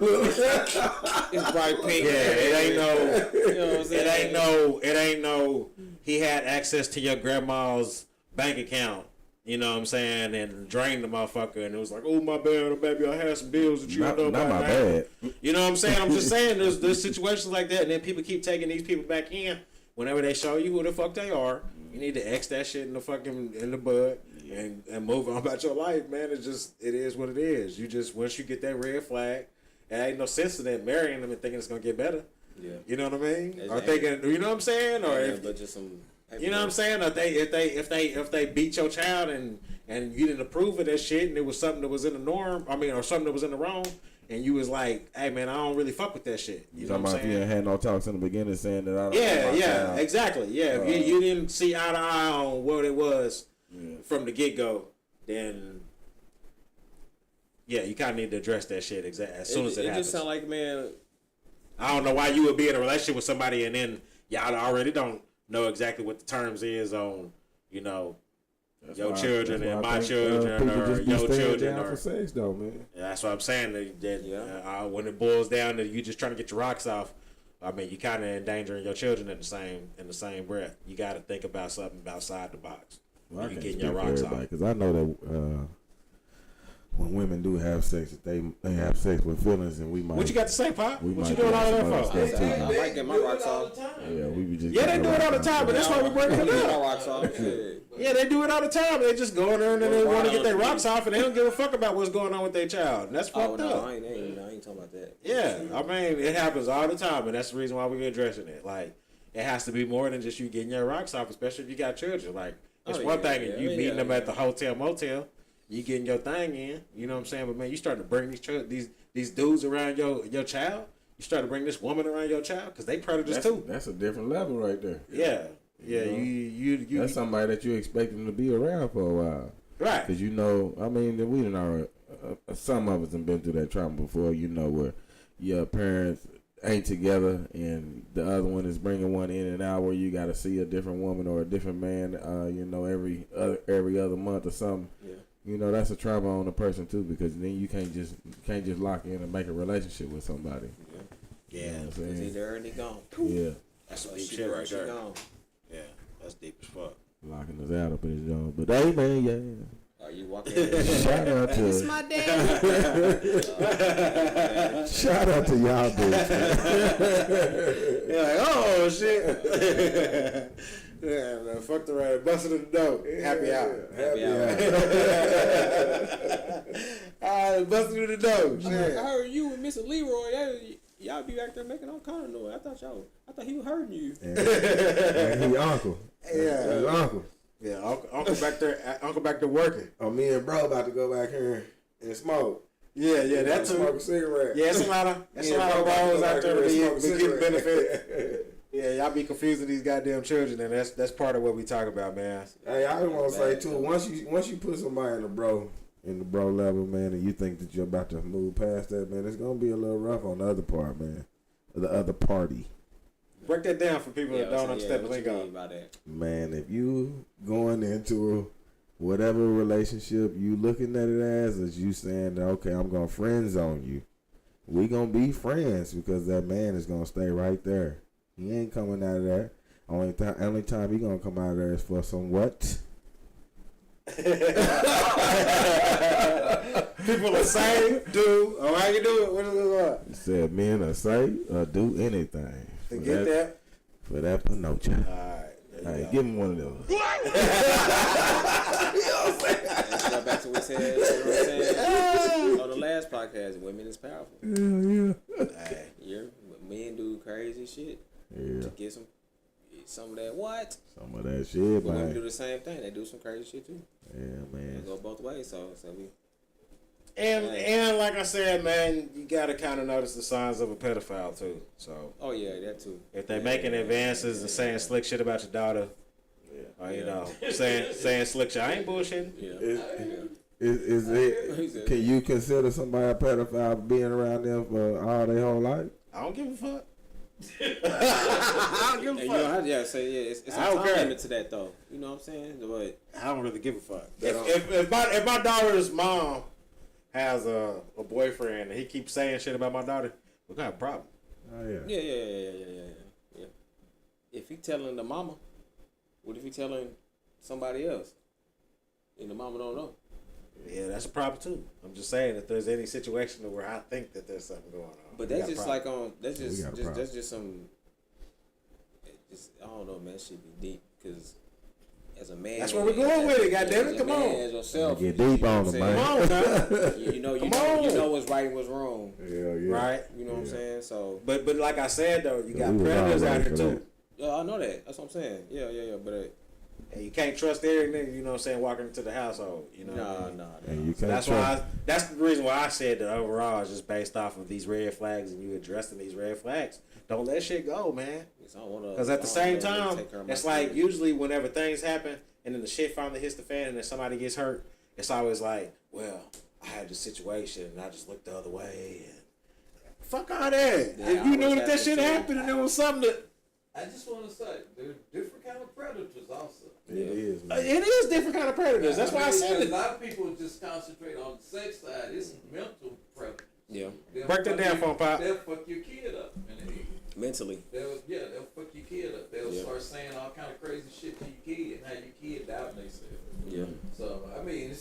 It's bright pink. Yeah, it ain't no. You know what I'm saying? It ain't no. He had access to your grandma's bank account. You know what I'm saying, and drained the motherfucker, and it was like, oh my bad, baby, I had some bills that you Not don't know my about. now." bad. You know what I'm saying? I'm just saying, there's situations like that, and then people keep taking these people back in. Whenever they show you who the fuck they are, you need to X that shit in the bud and move on about your life, man. It is what it is. You just, once you get that red flag, it ain't no sense in that marrying them and thinking it's gonna get better. Yeah. You know what I mean? It's Or thinking, you know what I'm saying? Or Yeah, if, but just some. you know what I'm saying? If they beat your child and you didn't approve of that shit and it was something that was in the norm, or something that was in the wrong, and you was like, hey man, I don't really fuck with that shit. You know what I'm If you saying? ain't had no talks in the beginning saying that I don't Yeah, exactly. Yeah, if you didn't see eye to eye on what it was from the get go, then you kind of need to address that shit as soon as it happens. Just sound like, man, I don't know why you would be in a relationship with somebody and then y'all already don't know exactly what the terms is on, your children and my children or your children or for sex though, man. that's what I'm saying. When it boils down to you just trying to get your rocks off, I mean, you kind of endangering your children in the same breath. You got to think about something outside the box. Well, You getting your rocks off. because I know that when women do have sex, they have sex with feelings, and we might. What you got to say, Pop? We What you might doing do all of some that other for? stuff, too. I like getting my rocks off. Yeah, we be just. Yeah, they do it all the time, but that's why we bring it My up. rocks off. Shit. Yeah, they do it all the time. They just go in there and then they want to get their rocks off, and they don't give a fuck about what's going on with their child. And that's Oh fucked no, up. I ain't talking about that. Yeah, I mean, it happens all the time, and that's the reason why we're addressing it. Like, it has to be more than just you getting your rocks off, especially if you got children. Like, it's one thing if you meeting them at the hotel, motel, you getting your thing in, you know what I'm saying? But man, you starting to bring these dudes around your child. You start to bring this woman around your child because they predators too. That's a different level right there. Yeah, you. That's somebody that you expect them to be around for a while. Right. Because I mean, we done already, some of us have been through that trauma before, where your parents ain't together and the other one is bringing one in and out where you got to see a different woman or a different man, every other month or something. Yeah. That's a trauma on a person too, because then you can't just lock in and make a relationship with somebody. Yeah. You know what I'm Cause saying? he there and he gone. Yeah. That's some deep shit right there. Gone. Yeah, that's deep as fuck. Locking us out up in his joint. But hey, man, yeah. Are you walking? Shout out to It's my dad. Shout out to y'all dudes. You're like, oh shit. Yeah, man, fuck the right, busted in the door. Happy hour. Happy hour. Alright, busted in the door. I heard you and Mr. Leroy. Y'all be back there making all kind of noise. I thought he was hurting you. And he uncle. Yeah, He uncle. yeah. Uncle back there working. Oh, me and bro about to go back here and smoke. Yeah, that's smoke a cigarette. Yeah, it's a lot of bros out there to be getting benefit. Yeah, y'all be confusing these goddamn children, and that's part of what we talk about, man. Hey, I just want to say too, once you put somebody in the bro level, man, and you think that you're about to move past that, man, it's gonna be a little rough on the other part, man, the other party. Break that down for people that don't understand the what you mean lingo. by that? Man, if you going into whatever relationship, you looking at it as you saying that, okay, I'm gonna friend zone you. We gonna be friends because that man is gonna stay right there. He ain't coming out of there. Only time he gonna come out of there is for some what? People are saying, do, or how you do it? What is it like? He said men are say or do anything. To get that? For that panocha. Alright. Hey, give him one of those. Let's go back to what we said. You know what I'm saying? On the last podcast, women is powerful. Hey. Men do crazy shit to get some of that what? Some of that shit, But women do man. the same thing. They do some crazy shit too. Yeah, man. It go both ways. So we. And like I said, man, you gotta kind of notice the signs of a pedophile too. So Oh yeah, that too. if they making advances and saying slick shit about your daughter, or saying slick shit, I ain't bullshitting. Yeah. Is it? Can you consider somebody a pedophile being around them for all their whole life? I don't give a fuck. I don't give a And fuck. you know, it's a I don't time care. limit to that though. You know what I'm saying? But I don't really give a fuck. If my daughter's mom has a boyfriend and he keeps saying shit about my daughter, we got a problem. Oh yeah. yeah. If he telling the mama, what if he telling somebody else? And the mama don't know. Yeah, that's a problem too. I'm just saying if there's any situation where I think that there's something going on. But we that's got a just problem. like on that's We got a just problem. that's just some. I don't know, man. That should be deep because as a man, That's where we're going with it, goddammit. as a Come man, on. As yourself, Get deep on them, what I'm man. Come saying? on, now. You know what's right and what's wrong. Yeah. Right? You know what I'm saying? So But like I said though, you got we was predators all out right here for too. that. yeah, I know that. That's what I'm saying. Yeah. But And you can't trust everything, you know what I'm saying, walking into the household, you know. No. And you can't That's trust. that's the reason why I said that overall is just based off of these red flags and you addressing these red flags. Don't let shit go, man. Because at the same time, it's like usually whenever things happen and then the shit finally hits the fan and then somebody gets hurt, it's always like, well, I had this situation and I just looked the other way. And fuck all that. Yeah, If you knew always that shit happens too. happened and there was something that. I just want to say, there are different kind of predators also. It is, man. It is different kind of predators. That's why I said A it. lot of people just concentrate on the sex side. It's mental predators. Yeah. Break that down for 'em, Pop. They'll fuck your kid up in the head. Mentally. They'll fuck your kid up. They'll start saying all kind of crazy shit to your kid and have your kid doubting themselves. Yeah. So I mean,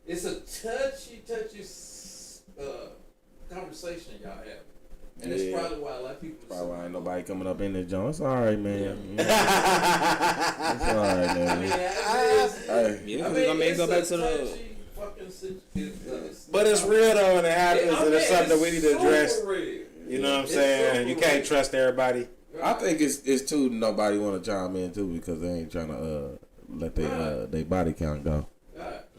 it's a touchy conversation y'all have, and it's probably why a lot of people. Probably why ain't nobody coming up in this joint. It's all right, man. Yeah. It's all right, I man. mean, Hey. Yeah, I because mean, I mean, go back it's to a the. touchy fucking situation. But it's real though, and it happens, and it's something that we need to address. Super real. You know what I'm It's saying? You super can't real. trust everybody. I think it's too nobody want to chime in too because they ain't trying to let they body count go.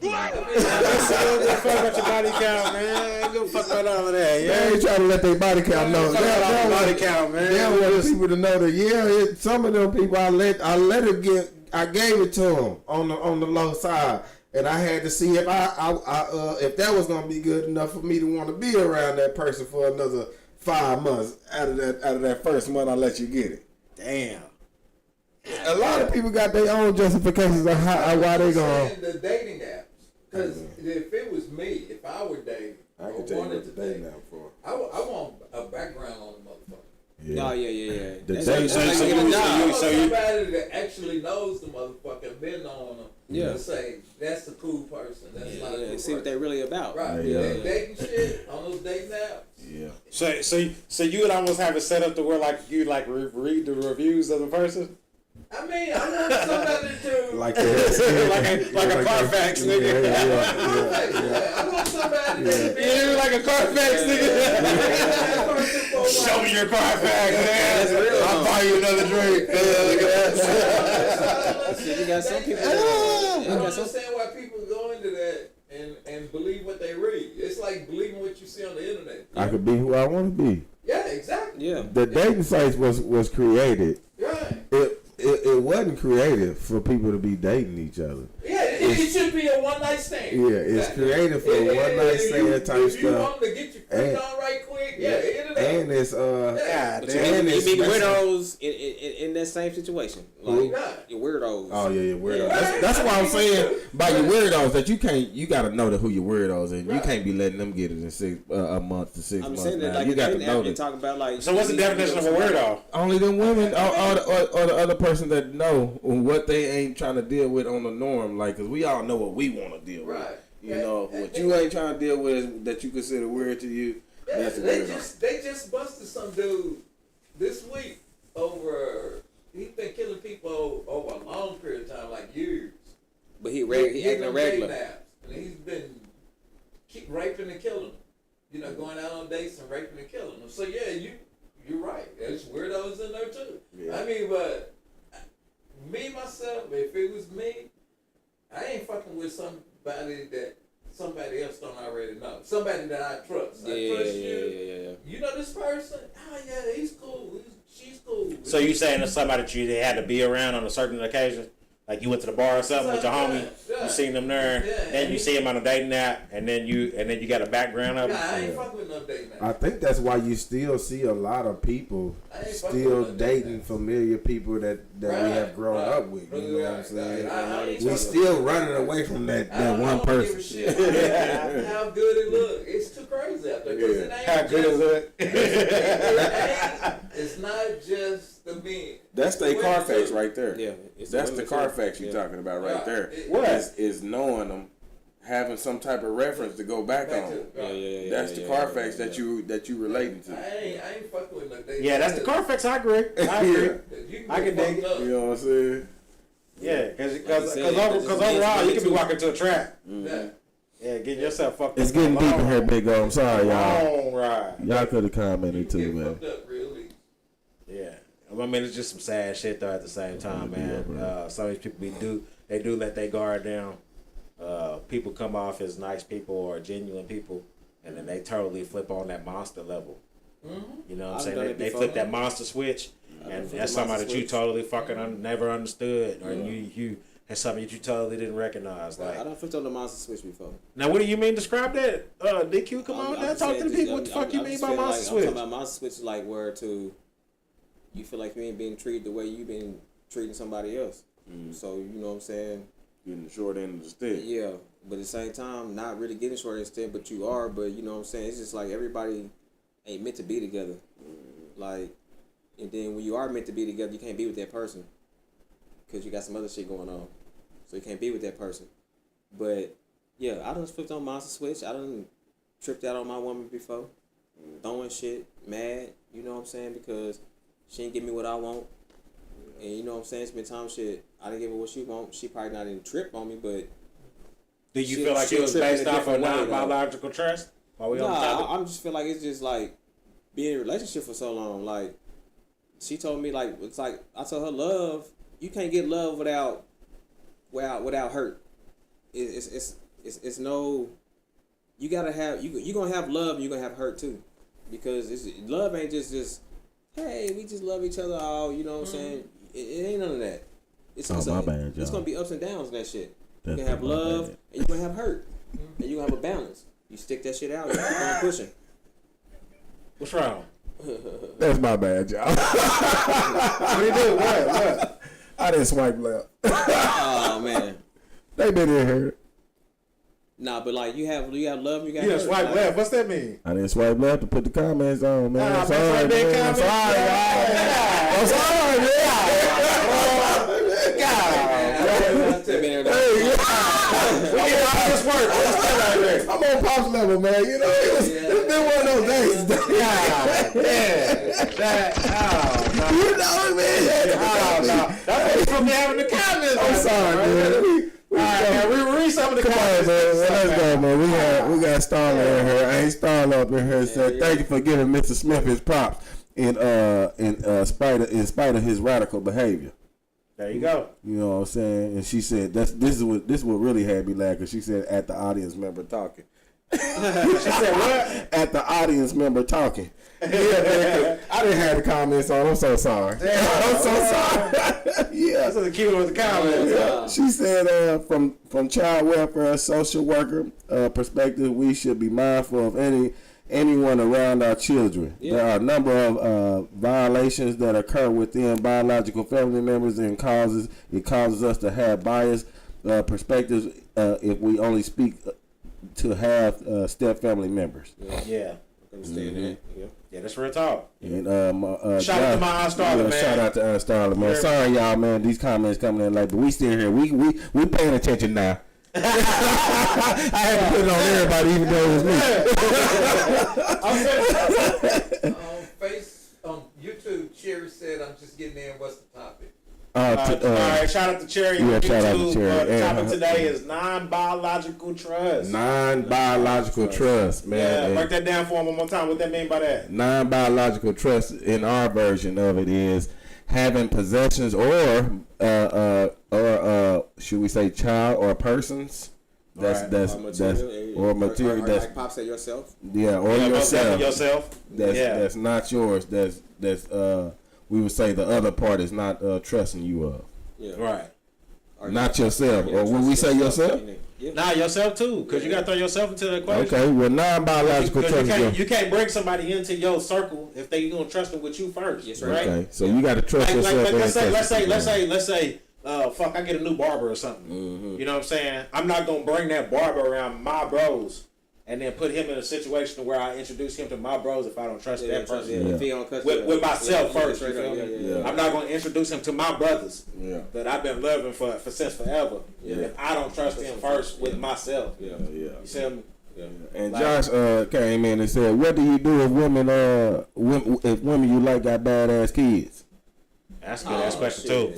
Right. Don't give a fuck about your body count, man. Don't give a fuck about all of that. They Yeah. ain't trying to let their body count know. Fuck about They the body want count, man. they want people to know that some of them people I let it get. I gave it to them on the low side, and I had to see if if that was gonna be good enough for me to want to be around that person for another 5 months. Out of that first month, I let you get it. Damn. A lot of people got their own justifications on why they going. Saying the dating apps, because if it was me, if I were dating, I or can tell you wanted what to the date, dating app for. I want a background on the motherfucker. Oh, yeah. The That's dating- like so you get a you- job. I want so you- somebody that actually knows the motherfucker, been on them, Yeah. to say that's a cool person. That's not a cool See what person. they're really about. Right. Yeah. That dating shit on those dating apps. Yeah. So you would almost have it set up to where like you like read the reviews of the person, I mean, I want somebody to Like like a Carfax nigga. I want somebody that Yeah, like a Carfax nigga. Show me your Carfax, man. I'll buy you another drink. Look at that. See, you got some people. I You don't got some. understand why people go into that and believe what they read. It's like believing what you see on the internet. I could be who I want to be. Yeah, exactly. Yeah. The dating sites was created. Right. It wasn't created for people to be dating each other. Yeah, it should be a one night stand. Yeah, it's created for one night stand type If you stuff. want to get your freak on right quick, internet. And it's God But damn. you it's meet messy. weirdos in that same situation. Like, Right. you're weirdos. Oh yeah, weirdos. Yeah. That's why I'm saying by your weirdos that you got to know who your weirdos and you Right. can't be letting them get it in a month to 6 I'm months. saying that Now. like You got to you know that. talk about like. So what's the definition of a weirdo? Only them women or the other person that know what they ain't trying to deal with on the norm. Like, cause we all know what we want to deal with. Right. You know what you ain't trying to deal with is that you consider weird to you. Yeah, That's a they weirdo. just busted some dude this week over. He's been killing people over a long period of time, like years. But he Getting acting them regular. dating apps, and he's been keep raping and killing them. You know, going out on dates and raping and killing them. So yeah, you're right. There's weirdos in there too. Yeah. I mean, but me myself, if it was me, I ain't fucking with somebody that somebody else don't already know. Somebody that I trust. I trust you. You know this person? Oh yeah, he's cool. She's cool. So you saying there's somebody that you had to be around on a certain occasion? Like you went to the bar or something with your homie, Yeah. you seen them there, Yeah, then you see him on a dating app, and then you got a background of Nah, it. I ain't fucking with no dating app. I think that's why you still see a lot of people I ain't fucking still with no dating apps. familiar people that we have grown up with. You know what I'm saying? I ain't We fucking still with running away from that I don't one give a person. shit how good it look. It's too crazy out there. 'Cause it ain't How good is it? It's not just the men. That's the Women Carfax too. right there. Yeah, it's That's the the women too. Carfax you're Yeah. talking about right Right. there. What? Is knowing them, having some type of reference to go back Back on. to, right. That's the Carfax that you relating to. I ain't fucking with no dating. Yeah, that's the Carfax. I agree. I agree. You I can dig it. You know what I'm saying? Yeah, because said, it's overall you can be too. walking to a trap. Yeah. Yeah, getting yourself fucked up. It's getting for a deep in long- here, Big O. I'm sorry, y'all. Long ride. Y'all could have You commented can too, get man. fucked up real easy. Yeah. I mean, it's just some sad shit though. At the same time, man, some of these people they do let their guard down. People come off as nice people or genuine people, and then they totally flip on that monster level. You know what I'm saying? They flip that monster switch, and that's somebody that you totally fucking never understood, or you had something that you totally didn't recognize. Like I done flipped on the monster switch before. now, what do you mean? Describe that, DQ. Come on, now talk to the people. What the fuck you mean by monster switch? I'm talking about monster switch is like where to you feel like you ain't being treated the way you been treating somebody else. So you know what I'm saying? Getting the short end of the stick. Yeah, but at the same time, not really getting short end stick, but you are. But you know what I'm saying? It's just like everybody ain't meant to be together. Like, and then when you are meant to be together, you can't be with that person because you got some other shit going on. So you can't be with that person. But yeah, I done flipped on monster switch. I done tripped out on my woman before, throwing shit, mad. You know what I'm saying? Because she ain't give me what I want. And you know what I'm saying? It's been time shit. I didn't give her what she want. She probably not even trip on me, but Do you feel like it was based off of non-biological trust? Nah, I just feel like it's just like being in a relationship for so long. Like she told me, like it's like I told her, love, you can't get love without hurt. It's no. You gotta have you gonna have love and you gonna have hurt too, because love ain't just hey, we just love each other all, you know what I'm saying? It ain't none of that. It's my bad, it's gonna be ups and downs in that shit. You can have love and you gonna have hurt, and you gonna have a balance. You stick that shit out and keep on pushing. What's wrong? That's my bad, y'all. What you do? What? I didn't swipe left. Oh man. They been in here. Nah, but like you have love, you got. You hurt. done swipe left. What's that mean? I didn't swipe left to put the comments on, man. Nah, I'm sorry, man. I'm sorry, y'all. I'm sorry, man. I'm on Pop's level, man. You know, it's been one of those days. You know, man. That's what from having the comments. I'm sorry, man. All right, we read some of the comments. Man. Let's go, man. We got Starla in here. I ain't Starla up in here. So thank you for giving Mr. Smith his props in spite of his radical behavior. There you go. You know what I'm saying? And she said this is what really had me laughing. She said at the audience member talking. She said what? At the audience member talking. Yeah, man, I didn't have the comments on. I'm so sorry. I'm so sorry. Yeah. That's the key with the comments. Yeah. She said from child welfare social worker perspective, we should be mindful of anyone around our children. Yeah. There are a number of violations that occur within biological family members, and it causes us to have biased perspectives if we only speak to have step family members. Yeah. Understand that. Yeah, that's real talk. And shout out to my Unstarler, man. Shout out to Unstarler, man. Sorry, y'all, man. These comments coming in late, but we still here. We paying attention now. I had to put it on everybody, even though it was me. On YouTube, Cherry said, "I'm just getting in. What's the topic?" All right, shout out to Cherry. Yeah, shout out to Cherry. The topic today is non-biological trust. Non-biological trust, man. Yeah, break that down for him one more time. What that mean by that? Non-biological trust, in our version of it, is having possessions or should we say child or persons that's material that's like Pop said, yourself. Yeah, or yourself. That's not yours. That's we would say the other part is not trusting you of. Yeah. Right. Not yourself. Or when we say yourself? Yeah. Nah, yourself too, because you got to throw yourself into the equation. Okay, well, non-biological trust. You can't bring somebody into your circle if they gonna trust them with you first. Yes, right? Okay, so you got to trust yourself. Let's say, fuck, I get a new barber or something. Mm-hmm. You know what I'm saying? I'm not gonna bring that barber around my bros and then put him in a situation where I introduce him to my bros if I don't trust that person. With myself first. You feel me? Yeah. I'm not gonna introduce him to my brothers that I've been loving for since forever. Yeah. If I don't trust him first with myself. Yeah. You see me? Yeah. And Josh came in and said, "What do you do if women you like got badass kids?" That's a good ass question too.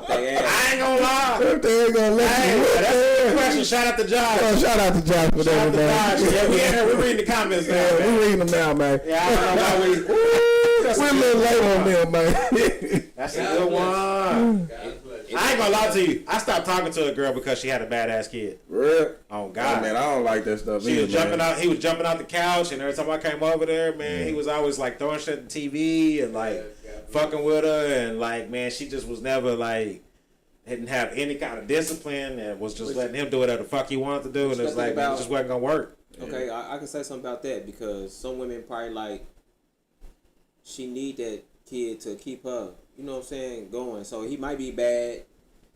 I ain't gonna lie. They ain't gonna let you. That's a good question. Shout out to Josh. Oh, shout out to Josh for that, man. Yeah, we reading the comments now. Yeah, we reading them now, man. Yeah, I don't know why we. That's We're a little late on them, man. That's a good one. God bless you. I ain't gonna lie to you. I stopped talking to a girl because she had a badass kid. Real? Oh Oh, God, man, I don't like that stuff She either, was jumping man. out. He was jumping out the couch, and every time I came over there, man, he was always like throwing shit in TV and like fucking with her, and like, man, she just was never like didn't have any kind of discipline, and was just letting him do whatever the fuck he wanted to do, and it's like, man, it just wasn't gonna work. Okay, I can say something about that because some women probably like she need that kid to keep her, you know what I'm saying, going. So he might be bad,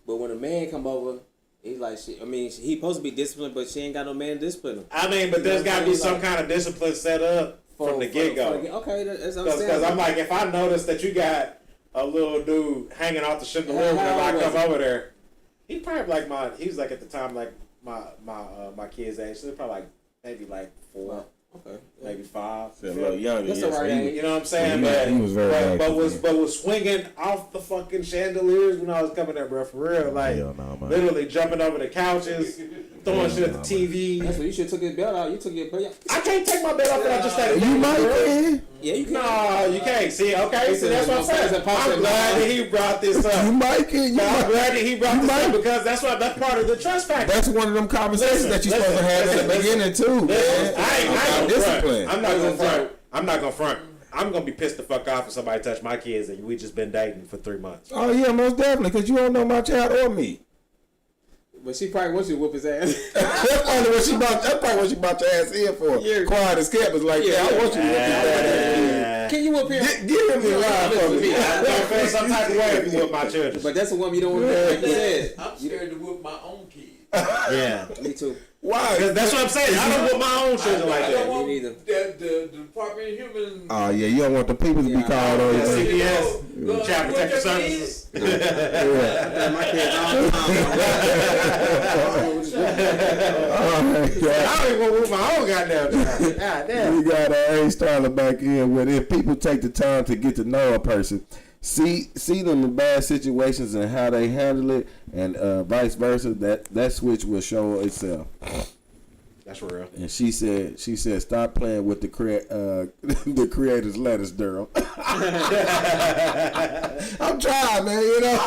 but when a man come over, he's like, he supposed to be disciplined, but she ain't got no man to discipline him. I mean, but there's got to be some kind of discipline set up from the get go. Okay, that's Because understandable. I'm like, if I notice that you got a little dude hanging off the chandelier whenever I come over there, he probably like he was like at the time like my kid's age, so they're probably like maybe like 4, Okay, maybe 5. A little younger. That's yes, the right he- age. You know what I'm saying? He was very but active, was swinging off the fucking chandeliers when I was coming there, bro. For real, like Hell no, man. literally jumping over the couches, throwing shit at the TV. That's what you should have took his belt out. You took your belt out. I can't take my belt off and I just started. You might can. Yeah, you can. No, you can't. See, okay, It's see, that's what I'm saying. a possible- I'm glad that he brought this You up. might can. You I'm might. glad that he brought this up because that's part of the trust factor. That's one of them conversations that you're supposed to have Listen, at the beginning too. Listen, man. I ain't gonna Discipline. front. I'm not gonna front. I'm not gonna front. I'm gonna be pissed the fuck off if somebody touch my kids and we just been dating for 3 months. Oh yeah, most definitely, because you don't know my child or me. But she probably wants you to whoop his ass. That's probably what she brought. That's probably what she brought your ass in for. Yeah. Quiet as kept was like, yeah, I want you to look at that. Can you whoop him? Give him the line for me. I don't feel some type of way if you with my children. But that's a woman you don't want to do, like you said. I'm scared to whoop my own kids. Yeah, Me too. Why? that's what I'm saying. I don't want my own children like I don't that. want Me neither. the Department of Human. Oh yeah, you don't want the people to be Yeah. called on you. CPS, Go- Child go Protective your Services. Yeah. My kids all the All right, yeah. I don't even want to whoop my own goddamn child. God damn. We got A Starler back in with if people take the time to get to know a person, see them in bad situations and how they handle it, and vice versa, that switch will show itself. That's real. And she said, stop playing with the the creator's letters, Durham. I'm trying, man. You know,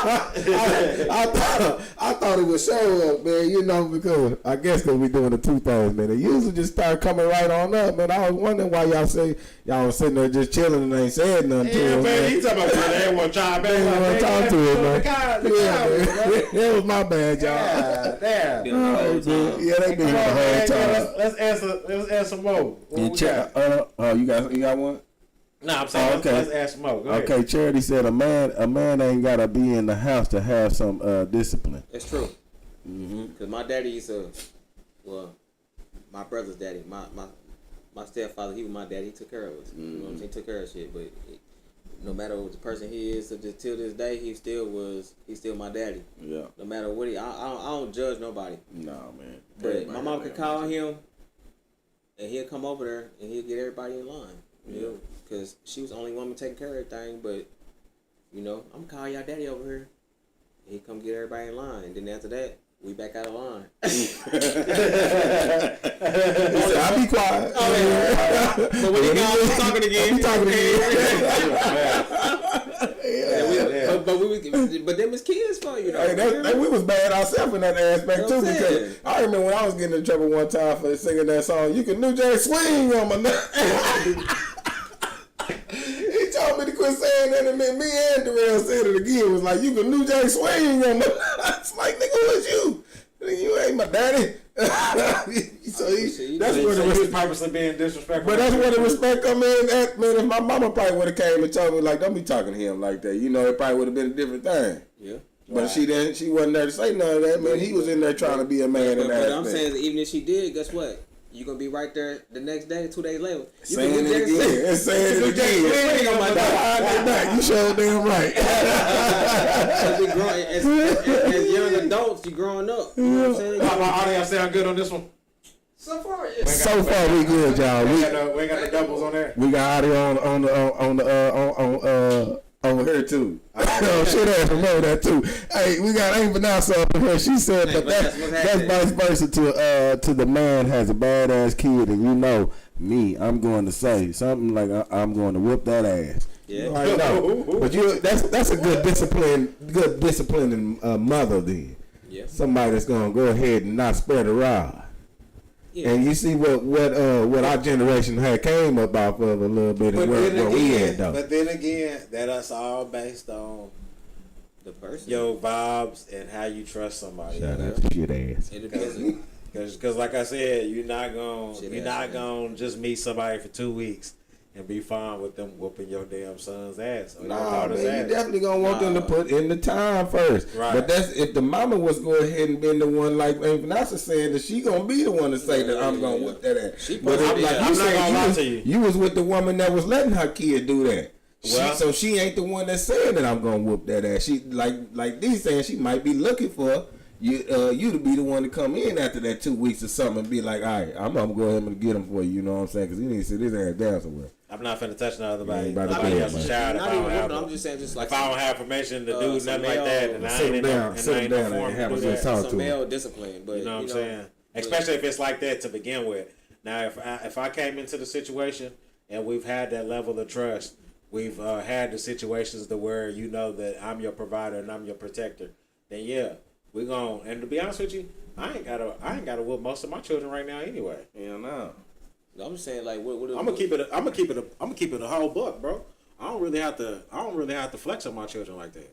I thought it would show up, man. You know, because I guess because we doing the 2 things, man. They usually just start coming right on up, man. I was wondering why y'all was sitting there just chilling and ain't said nothing to Yeah, him, man, man. he talking about they ain't want to try, They ain't want to talk to him, man. Yeah, That was my bad, y'all. damn. Yeah, they been here the whole time. Let's answer some more. What And we got? you got one? No, I'm saying okay. let's ask some more. Go ahead. Okay, Charity said a man ain't gotta be in the house to have some discipline. That's true. Because my daddy used to, well, my brother's daddy, my stepfather, he was my daddy. He took care of us. You know what I'm saying? He took care of shit. But no matter what the person he is, till this day, he's still my daddy. Yeah. No matter what I don't judge nobody. No, man. But my mom could call him, and he'll come over there, and he'll get everybody in line. You know, because she was the only woman taking care of everything. But, you know, I'm gonna call y'all daddy over here. And he come get everybody in line. And then after that, we back out of line. I'll be quiet. But when he got talking again, He talking but them is kids for you know. Hey, we was bad ourselves in that aspect too, You know what I'm because saying? I remember when I was getting in trouble one time for singing that song. You can New Jack Swing on my neck. He told me to quit saying that, and then me and Darrell said it again. It was like, you can New Jack Swing on my. It's like, nigga, who is you? Nigga, you ain't my daddy. So that's where the He was respect. purposely being disrespectful. But that's where the respect come in. At, man, if my mama probably would have came and told me like, don't be talking to him like that. You know, it probably would have been a different thing. Yeah. But she didn't. She wasn't there to say none of that. Man, he was in there trying to be a man in But that. I'm saying, even if she did, guess what? You gonna be right there the next day, 2 days later. You saying can it New Jack again and saying it again. Swing on my dog. Behind their back. You sure damn right. As we grow, as young adults, you growing up. You know what I'm saying? My audio sound good on this one. So far, yeah. So far we good, y'all. We ain't got the doubles on there. We got audio on here too. Oh shit, I remember that too. Hey, we got Ain't Vanessa up in here. She said, but that's vice versa to the man has a badass kid, and you know me, I'm going to say something like I'm going to whoop that ass. Yeah. You already know. But that's a good disciplining mother then. Yeah. Somebody that's gonna go ahead and not spread the rod. Yeah. And you see what our generation had came up off of a little bit and where we at though. But then again, that's all based on the person, your vibes and how you trust somebody. Shout out to shit ass. Because like I said, you're not gonna just meet somebody for 2 weeks and be fine with them whooping your damn son's ass. Or Nah, man, you definitely gonna want them to put in the time first. Right. But that's if the mama was go ahead and been the one, like Vanessa saying, that she gonna be the one to say that I'm gonna whip that ass. But I'm not gonna lie to you. You was with the woman that was letting her kid do that. Well, So she ain't the one that's saying that I'm gonna whoop that ass. She like these saying she might be looking for you to be the one to come in after that 2 weeks or something and be like, all right, I'm gonna go ahead and get him for you. You know what I'm saying? Because he need to sit his ass down somewhere. I'm not finna touch nobody. Yeah, Nobody else a child. I'm just saying, just like if I don't have permission to do nothing like that, and I ain't in no form to do that. Some male discipline, but you know what I'm saying? Especially if it's like that to begin with. Now, if I came into the situation and we've had that level of trust, we've had the situations to where you know that I'm your provider and I'm your protector, then yeah, we gon'. And to be honest with you, I ain't gotta whoop most of my children right now anyway. Yeah, no. I'm just saying, like, what I'm gonna keep it a whole buck, bro. I don't really have to flex on my children like that.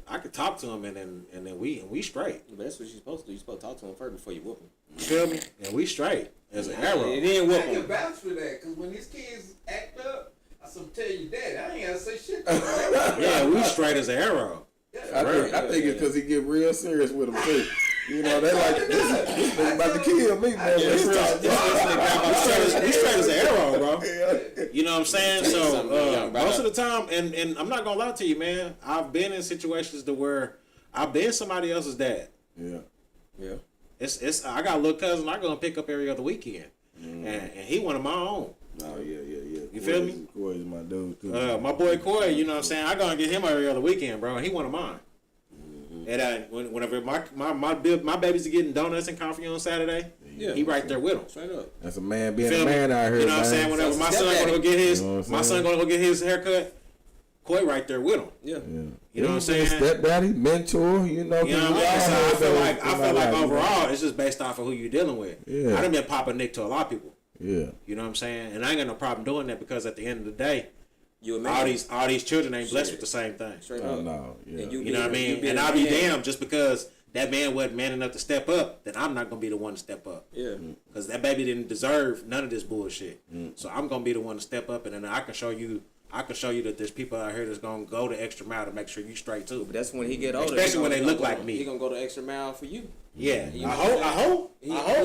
I could talk to them and then we straight. But that's what you're supposed to do. You're supposed to talk to them first before you whoop them. You feel me? And we straight as an arrow. And then whoop I can them. vouch for that, because when these kids act up, I tell you that I ain't gotta say shit. Yeah, we straight as an arrow. I think it's because he get real serious with them too. You know, they like this nigga about to kill me, man. We straight as an arrow, bro. You know what I'm saying? So most of the time, and I'm not gonna lie to you, man. I've been in situations to where I've been somebody else's dad. Yeah. It's I got a little cousin I gonna pick up every other weekend, and he one of my own. Oh yeah. You feel me? Corey's my dude too. My boy Corey, you know what I'm saying? I gonna get him every other weekend, bro. And he one of mine. And whenever my babies are getting donuts and coffee on Saturday, he right there with them. Straight up. That's a man being a man out here. You know what I'm saying? Whenever my son gonna go get his haircut, Coy right there with him. Yeah. You know what I'm saying? Stepdaddy, mentor, you know. You know what I mean? So I feel like overall, it's just based off of who you're dealing with. Yeah. I done been popping Nick to a lot of people. Yeah. You know what I'm saying? And I ain't got no problem doing that because at the end of the day, all these children ain't blessed with the same thing. Straight Oh up. no. Yeah. You know what I mean? And I'll be damned just because that man wasn't man enough to step up, then I'm not gonna be the one to step up. Yeah. Because that baby didn't deserve none of this bullshit. So I'm gonna be the one to step up, and then I can show you that there's people out here that's gonna go the extra mile to make sure you straight too. But that's when he get older. Especially when they look like me. He gonna go the extra mile for you. Yeah, You I know hope.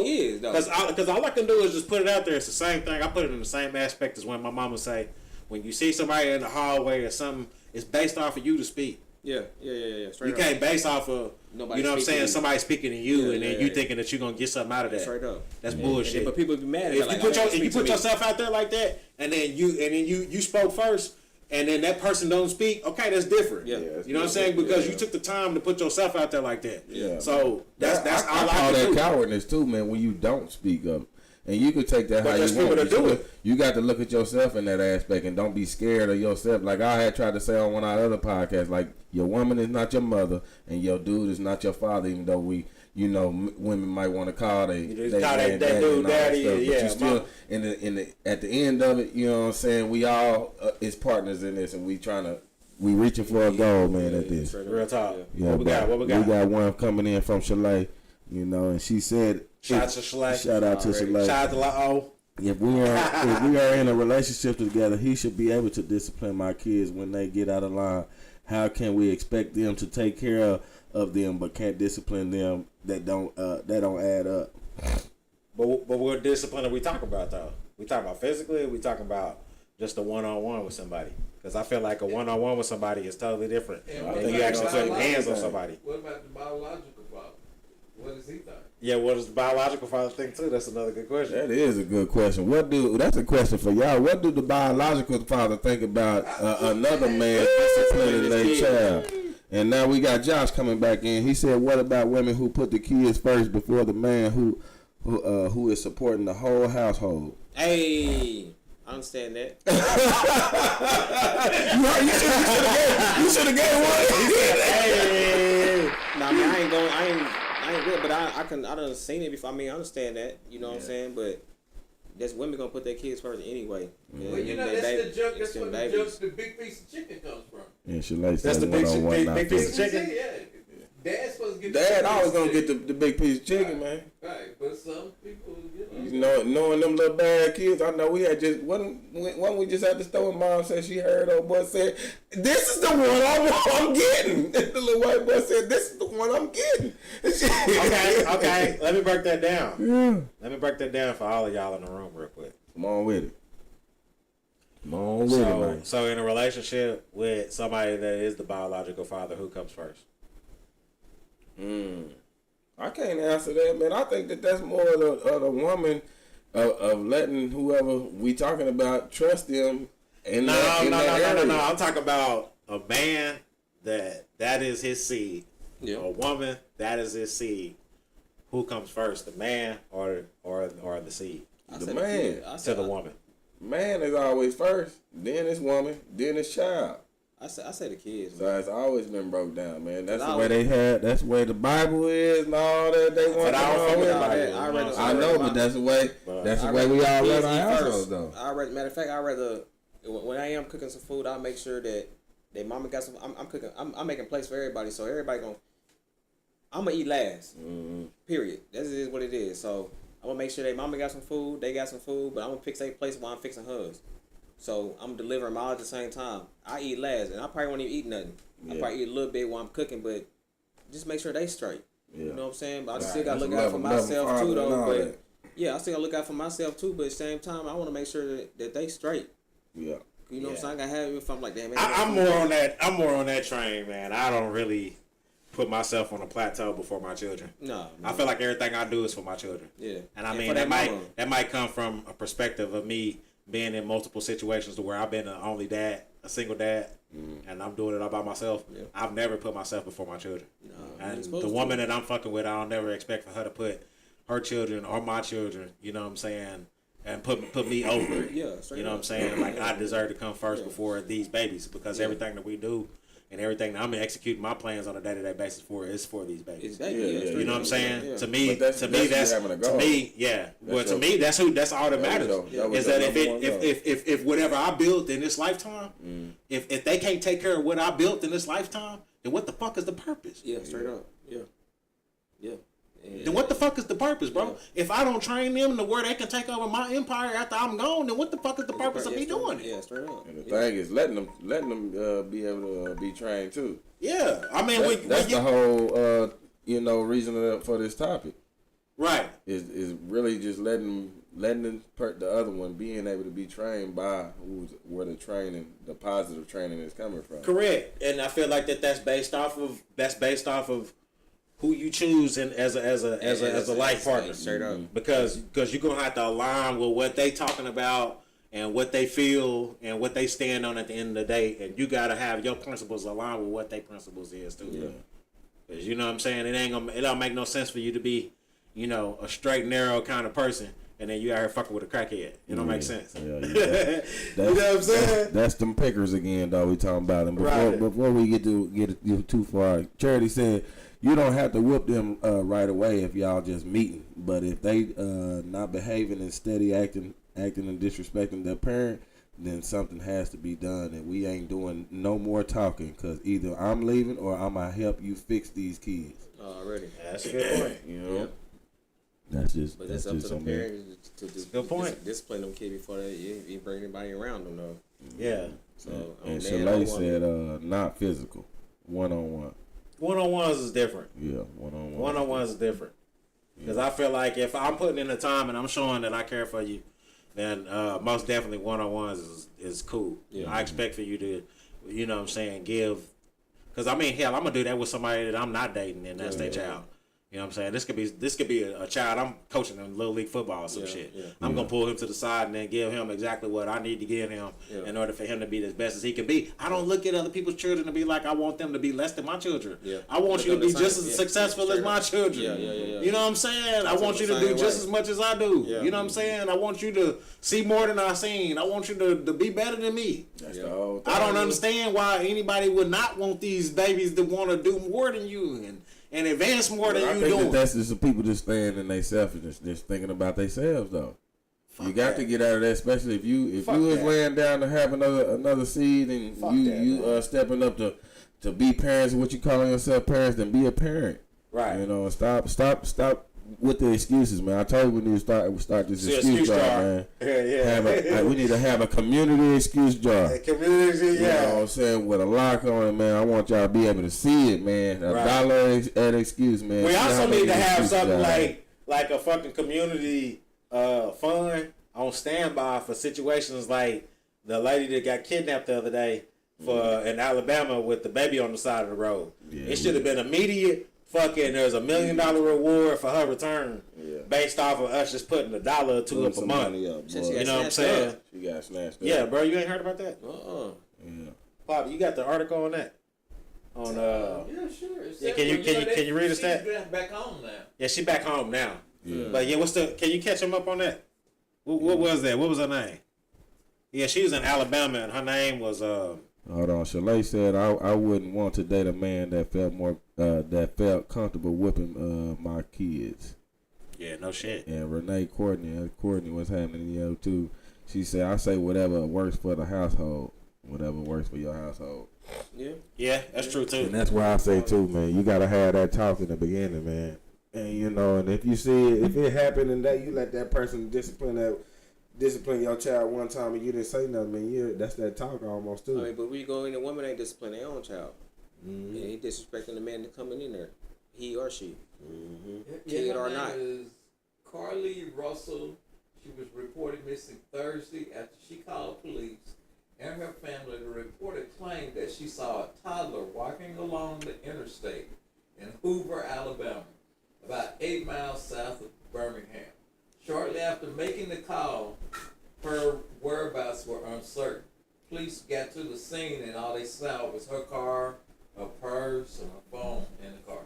He is though. Because all I can do is just put it out there. It's the same thing. I put it in the same aspect as when my mama say, when you see somebody in the hallway or something, it's based off of you to speak. Yeah. Straight You up. can't base off of Nobody you know what I'm speaking saying, to you. somebody speaking to you and then you thinking that you're gonna get something out of that. Straight up. That's bullshit. But people be mad. If you put yourself out there like that, and then you spoke first, and then that person don't speak, okay, that's different. Yeah. You know what I'm saying? Because you took the time to put yourself out there like that. Yeah. So that's all I call can that do. cowardness too, man. When you don't speak up, and you could take that But how there's you want. people that do it. You got to look at yourself in that aspect, and don't be scared of yourself. Like I had tried to say on one of our other podcasts, like your woman is not your mother, and your dude is not your father. Even though women might want to call they dude daddy, yeah. But you still at the end of it, you know what I'm saying. We all is partners in this, and we reaching for a goal, man. At this, Real talk. yeah. What we got? We got one coming in from Chalet, and she said, Shout out to Chalet. Shout out to Chalet. Shout out to La-O. If we are in a relationship together, he should be able to discipline my kids when they get out of line. How can we expect them to take care of them but can't discipline them that don't add up? But what discipline are we talking about though? We talking about physically, or we talking about just a one-on-one with somebody? Because I feel like a one-on-one with somebody is totally different than you actually putting hands on somebody. What about the biological father? What does he think? Yeah, what does the biological father think too? That's another good question. That is a good question. That's a question for y'all. What do the biological father think about another man disciplining their child? And now we got Josh coming back in. He said, "What about women who put the kids first before the man who is supporting the whole household?" Hey, I understand that. You should have gave one. Nah, I mean, I ain't good, but I done seen it before. I mean, I understand that. You know what I'm saying? But that's women gonna put their kids first anyway. Well, you know, that's the joke. That's where the big piece of chicken comes from. Yeah, she likes that's the big piece of chicken. Yeah. Dad's supposed to get Dad always gonna get the big piece of chicken, man. Right, but some people, Knowing them little bad kids, I know we had just when we just at the store and Mom said she heard old boy said, "This is the one I'm getting." The little white boy said, "This is the one I'm getting." Okay. Let me break that down. Yeah. Let me break that down for all of y'all in the room real quick. Come on with it. Come on with it, man. So in a relationship with somebody that is the biological father, who comes first? I can't answer that, man. I think that's more of the woman of letting whoever we talking about trust them. No. I'm talking about a man that is his seed. Yeah. A woman that is his seed. Who comes first, the man or the seed? The man. To the woman. Man is always first. Then it's woman. Then it's child. I say the kids. So it's always been broke down, man. That's the way they had. That's the way the Bible is and all that they want. I know, but that's the way. That's the way we all run our households, though. Matter of fact, I rather when I am cooking some food, I'll make sure that mama got some. I'm cooking. I'm making place for everybody, so everybody I'm gonna eat last. Period. That is what it is. So I'm gonna make sure that mama got some food, they got some food, but I'm gonna fix their place while I'm fixing hers. So I'm delivering them all at the same time. I eat last, and I probably won't even eat nothing. I probably eat a little bit while I'm cooking, but just make sure they straight. Yeah. You know what I'm saying? But I still gotta look out for myself too, though. But I still gotta look out for myself too. But at the same time, I want to make sure that they straight. Yeah. You know what I'm saying? I gotta have if I'm like, damn. Man, I'm more on that train, man. I don't really put myself on a plateau before my children. No, I feel like everything I do is for my children. Yeah. And I mean that might come from a perspective of me being in multiple situations to where I've been an only dad, a single dad, and I'm doing it all by myself. Yeah. I've never put myself before my children. No, and the woman that I'm fucking with, I'll never expect for her to put her children or my children, you know what I'm saying, and put me over it. Yeah, you know what I'm saying? Like I deserve to come first before these babies because everything that we do and everything that I'm executing my plans on a day-to-day basis is for these babies. You know what I'm saying? Yeah. To me, that's all that matters. Is that if whatever I built in this lifetime, if they can't take care of what I built in this lifetime, then what the fuck is the purpose? Yeah, straight up. Yeah. Then what the fuck is the purpose, bro? Yeah. If I don't train them to where they can take over my empire after I'm gone, then what the fuck is the purpose of me doing it? Yeah, straight up. And the thing is letting them be able to be trained too. Yeah, I mean that's the whole reason for this topic. Right. Is really just letting the other one being able to be trained by where the positive training is coming from. Correct, and I feel like that's based off of who you choose as a life partner, straight up. Because you're gonna have to align with what they talking about and what they feel and what they stand on at the end of the day, and you gotta have your principles align with what their principles is too. Yeah. Because you know what I'm saying, it don't make no sense for you to be, a straight narrow kind of person, and then you out here fucking with a crackhead. It don't make sense. Yeah. You know what I'm saying? That's them pickers again, though. We talking about them. Before we get too far, Charity said, you don't have to whoop them right away if y'all just meeting. But if they not behaving and steady acting and disrespecting their parent, then something has to be done. And we ain't doing no more talking because either I'm leaving or I'm going to help you fix these kids. Already. That's a good point. Yep. That's just. But that's up to the parents to good point. Discipline them kids before you bring anybody around them, though. Yeah. So and Shalay said not physical, one-on-one. One-on-ones is different. Yeah, one-on-one. One-on-ones is different. Because I feel like if I'm putting in the time and I'm showing that I care for you, then most definitely one-on-ones is cool. Yeah. I expect for you to, you know what I'm saying, give. Because, I mean, hell, I'm going to do that with somebody that I'm not dating, and that's their child. You know what I'm saying? This could be a child I'm coaching in little league football or some shit. Yeah. I'm gonna pull him to the side and then give him exactly what I need to give him in order for him to be as best as he can be. I don't look at other people's children and be like, I want them to be less than my children. Yeah. I want you to be just as successful as my children. Yeah. You know what I'm saying? I want you to do just as much as I do. Yeah. You know what I'm saying? I want you to see more than I've seen. I want you to be better than me. That's the whole thing. I don't understand why anybody would not want these babies to want to do more than you and advance more than I you think doing. that's just the people just staying in their selfishness, just thinking about themselves though. You got to get out of that, especially if you was laying down to have another seed and you stepping up to be parents, what you calling yourself parents, then be a parent. Right. You know, stop with the excuses, man. I told you we need to start this excuse jar, man. Yeah. We need to have a community excuse jar. A community, You know what I'm saying? With a lock on it, man. I want y'all to be able to see it, man. $1 at excuse, man. We also need to have something jar. like a fucking community fund on standby for situations like the lady that got kidnapped the other day in Alabama with the baby on the side of the road. It should have been immediate. Fucking, there's $1 million reward for her return based off of us just putting $1 or $2 up a month. You know what I'm saying? She got snatched up. Yeah, bro, you ain't heard about that? Yeah. Pop, you got the article on that? On yeah, sure. Yeah, can you read us that? She's back home now. Yeah, she back home now. Yeah. But yeah, can you catch him up on that? What was that? What was her name? Yeah, she was in Alabama and her name was Hold on. Shalay said I wouldn't want to date a man that felt comfortable whipping my kids. Yeah, no shit. And Renee Courtney was happening too. She said I say whatever works for the household, whatever works for your household. Yeah, that's true too. And that's why I say too, man. You gotta have that talk in the beginning, man. And you know, and if you see it, if it happened and that you let that person discipline your child one time and you didn't say nothing, man, that's that talk almost too. I mean, but we go in, the woman ain't disciplining their own child. Mm-hmm. And he disrespecting the man that coming in there, he or she, kid or not. Her name is Carly Russell. She was reported missing Thursday after she called police and her family. The reporter claimed that she saw a toddler walking along the interstate in Hoover, Alabama, about 8 miles south of Birmingham. Shortly after making the call, her whereabouts were uncertain. Police got to the scene and all they saw was her car, her purse, and her phone in the car.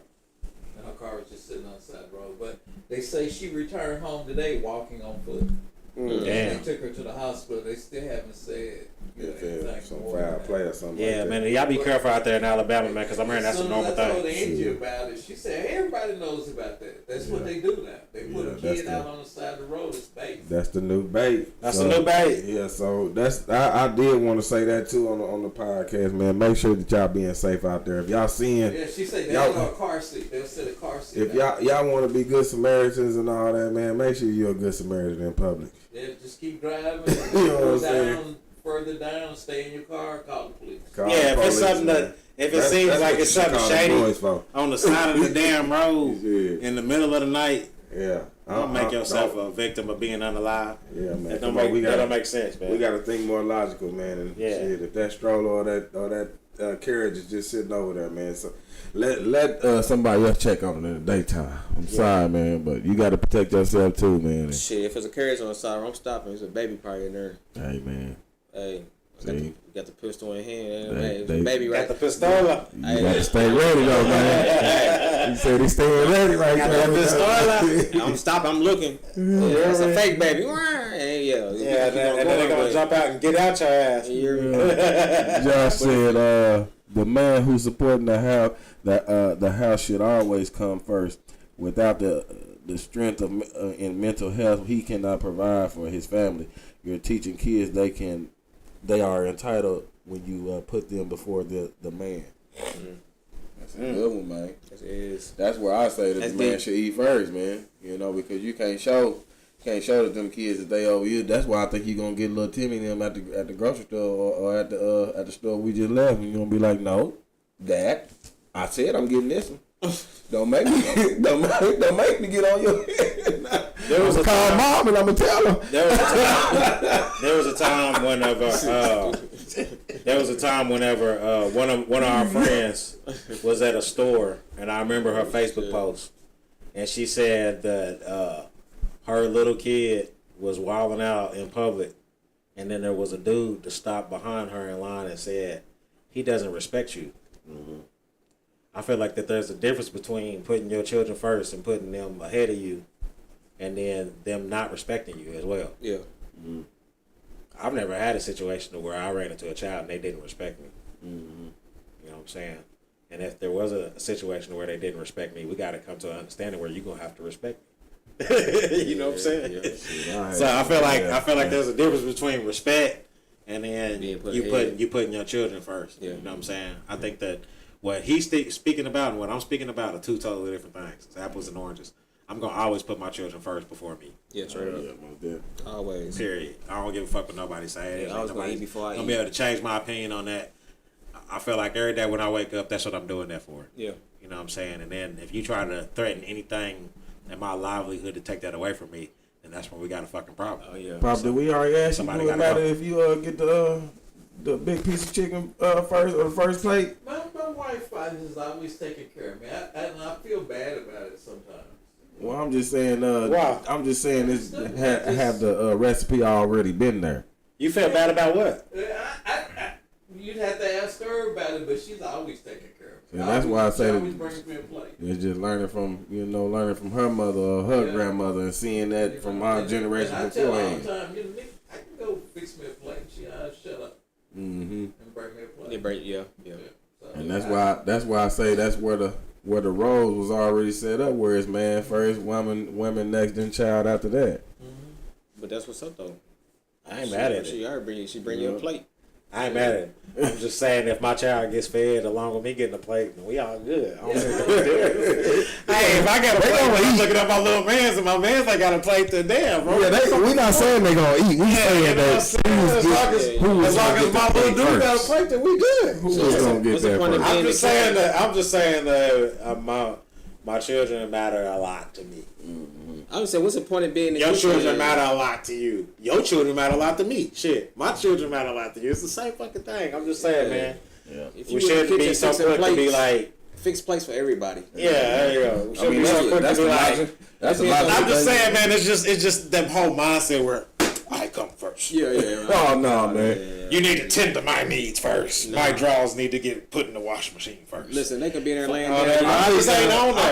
And her car was just sitting on the side of the road. But they say she returned home today walking on foot. Damn. They took her to the hospital. They still haven't said anything. Some foul play or something. Yeah, like man, that. y'all be careful out there in Alabama, man, because I'm hearing that's a normal I told thing. Angie about it. She said, hey, everybody knows about that. That's what they do now. They put a kid out on the side of the road as bait. That's the new bait. That's the new bait. Yeah, so that's I did want to say that too on the podcast, man. Make sure that y'all being safe out there. If y'all seeing, yeah, she said they'll go a car seat. They'll set a car seat. If y'all want to be good Samaritans and all that, man, make sure you're a good Samaritan in public. Yeah, just keep driving. You know what I'm saying? Further down, stay in your car, call the police. Yeah, if it's something that, if it seems like it's something shady on the side of the damn road in the middle of the night, don't make yourself a victim of being unalive. Yeah, man. That don't make sense, man. We got to think more logical, man. And shit, if that stroller or that carriage is just sitting over there, man. So let somebody else check on it in the daytime. I'm sorry, man, but you got to protect yourself too, man. Shit, if it's a carriage on the side, I'm stopping. There's a baby probably in there. Hey, man. Hey. Got the pistol in hand. Baby right. Got the pistola. You got to stay ready, though, man. He said he's staying ready right now. Got the pistola. I'm stopping. I'm looking. That's a fake baby. And then they're going to jump out and get out your ass. Josh said the man who's supporting the house, the house should always come first. Without the strength of in mental health, he cannot provide for his family. You're teaching kids they are entitled when you put them before the man. That's a good one, man. That's where I say that the man should eat first, man. You know, because you can't show to them kids that they over you. That's why I think you're gonna get a little Timmy and them at the grocery store or at the store we just left, and you're gonna be like, no, Dad, I said I'm getting this one. Don't make me get on your head. There was a call mom and I'm gonna tell her. There was a time whenever one of our friends was at a store, and I remember her Facebook post, and she said that her little kid was wilding out in public, and then there was a dude that stopped behind her in line and said, "He doesn't respect you." Mm-hmm. I feel like that there's a difference between putting your children first and putting them ahead of you, and then them not respecting you as well. Yeah. Mm-hmm. I've never had a situation where I ran into a child and they didn't respect me. Mm-hmm. You know what I'm saying? And if there was a situation where they didn't respect me, we got to come to an understanding where you're gonna have to respect me. You know what I'm saying? Yeah. So I feel like there's a difference between respect and then you putting your children first. Yeah. You know what I'm saying? I think that what he's speaking about and what I'm speaking about are two totally different things. It's apples and oranges. I'm gonna always put my children first before me. Yeah, right. Always. Period. I don't give a fuck what nobody say. I was gonna eat before I eat. I'm be able to change my opinion on that. I feel like every day when I wake up, that's what I'm doing that for. Yeah. You know what I'm saying? And then if you try to threaten anything in my livelihood to take that away from me, then that's when we got a fucking problem. Oh yeah. Probably so, we already asked you, do it matter if you get the big piece of chicken first or the first plate? My wife is always taking care of me. I feel bad about it sometimes. Well, I'm just saying. I'm just saying this have the recipe already been there. You feel bad about what? You'd have to ask her about it, but she's always taking care of me. And that's why I say always brings me a plate. It's just learning from her mother or her grandmother and seeing that from our generation and before. I tell her all the time, I can go fix me a plate. She shut up. Mm-hmm. And bring me a plate. Yeah. So, and that's why I say that's where the roles was already set up, where it's man first, woman next, then child after that. Mm-hmm. But that's what's up though. I ain't mad at it. She bring you a plate. I ain't mad at it. I'm just saying if my child gets fed along with me getting a plate, then we all good. Hey, if I got a plate, I'm looking at my little mans and my mans ain't got a plate to damn, bro. Yeah, we not saying they gonna eat. We saying that as long as my little dude got a plate, then we good. Who's gonna get that first? I'm just saying that my children matter a lot to me. I would say, what's the point of being in your children matter a lot to you. Your children matter a lot to me. Shit, my children matter a lot to you. It's the same fucking thing. I'm just saying, man. Yeah. We shouldn't be so quick to be like fixed place for everybody. Yeah, there you go. We shouldn't be so quick to be like. I'm just saying, man. It's just that whole mindset where I come first. Yeah. Right. Oh no, man. You need to tend to my needs first. No. My drawers need to get put in the washing machine first. Listen, they could be there laying there. I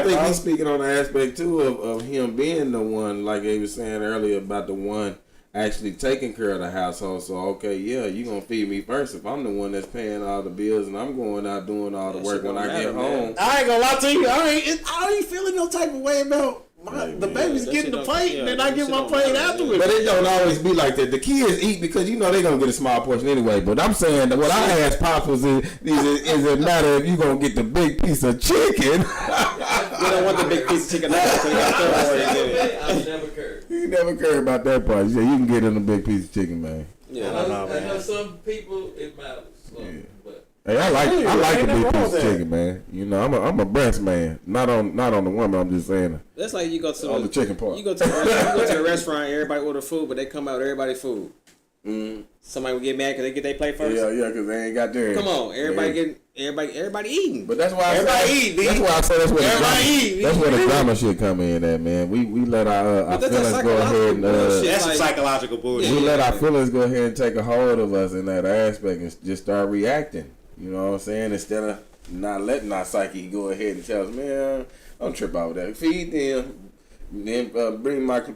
think he's speaking on the aspect too of him being the one, like he was saying earlier about the one actually taking care of the household. So okay, yeah, you gonna feed me first if I'm the one that's paying all the bills and I'm going out doing all the work when I get home. I ain't gonna lie to you. I ain't feeling no type of way about. The baby's getting the plate, and then I get my plate afterwards. But it don't always be like that. The kids eat because they gonna get a small portion anyway. But I'm saying that what I asked Pops was, is it matter if you gonna get the big piece of chicken? You don't want the big piece of chicken now, so you gotta I never cared. You never cared about that part. You said you can get in a big piece of chicken, man. Yeah, I know some people it matters. So, yeah. But hey, I like the big piece of chicken, man. You know, I'm a breast man, not on the woman. I'm just saying. That's like you go to on the chicken part. You go to the restaurant, everybody order food, but they come out everybody's food. Mm. Somebody will get mad because they get their plate first. Yeah, because they ain't got theirs. Come on, everybody eating. But that's why I say that's where the drama shit come in. At man, we let our feelings go ahead and that's some psychological bullshit. We let our feelings go ahead and take a hold of us in that aspect and just start reacting. You know what I'm saying? Instead of not letting our psyche go ahead and tell us, man, don't trip out with that. Feed them. Then bring my plate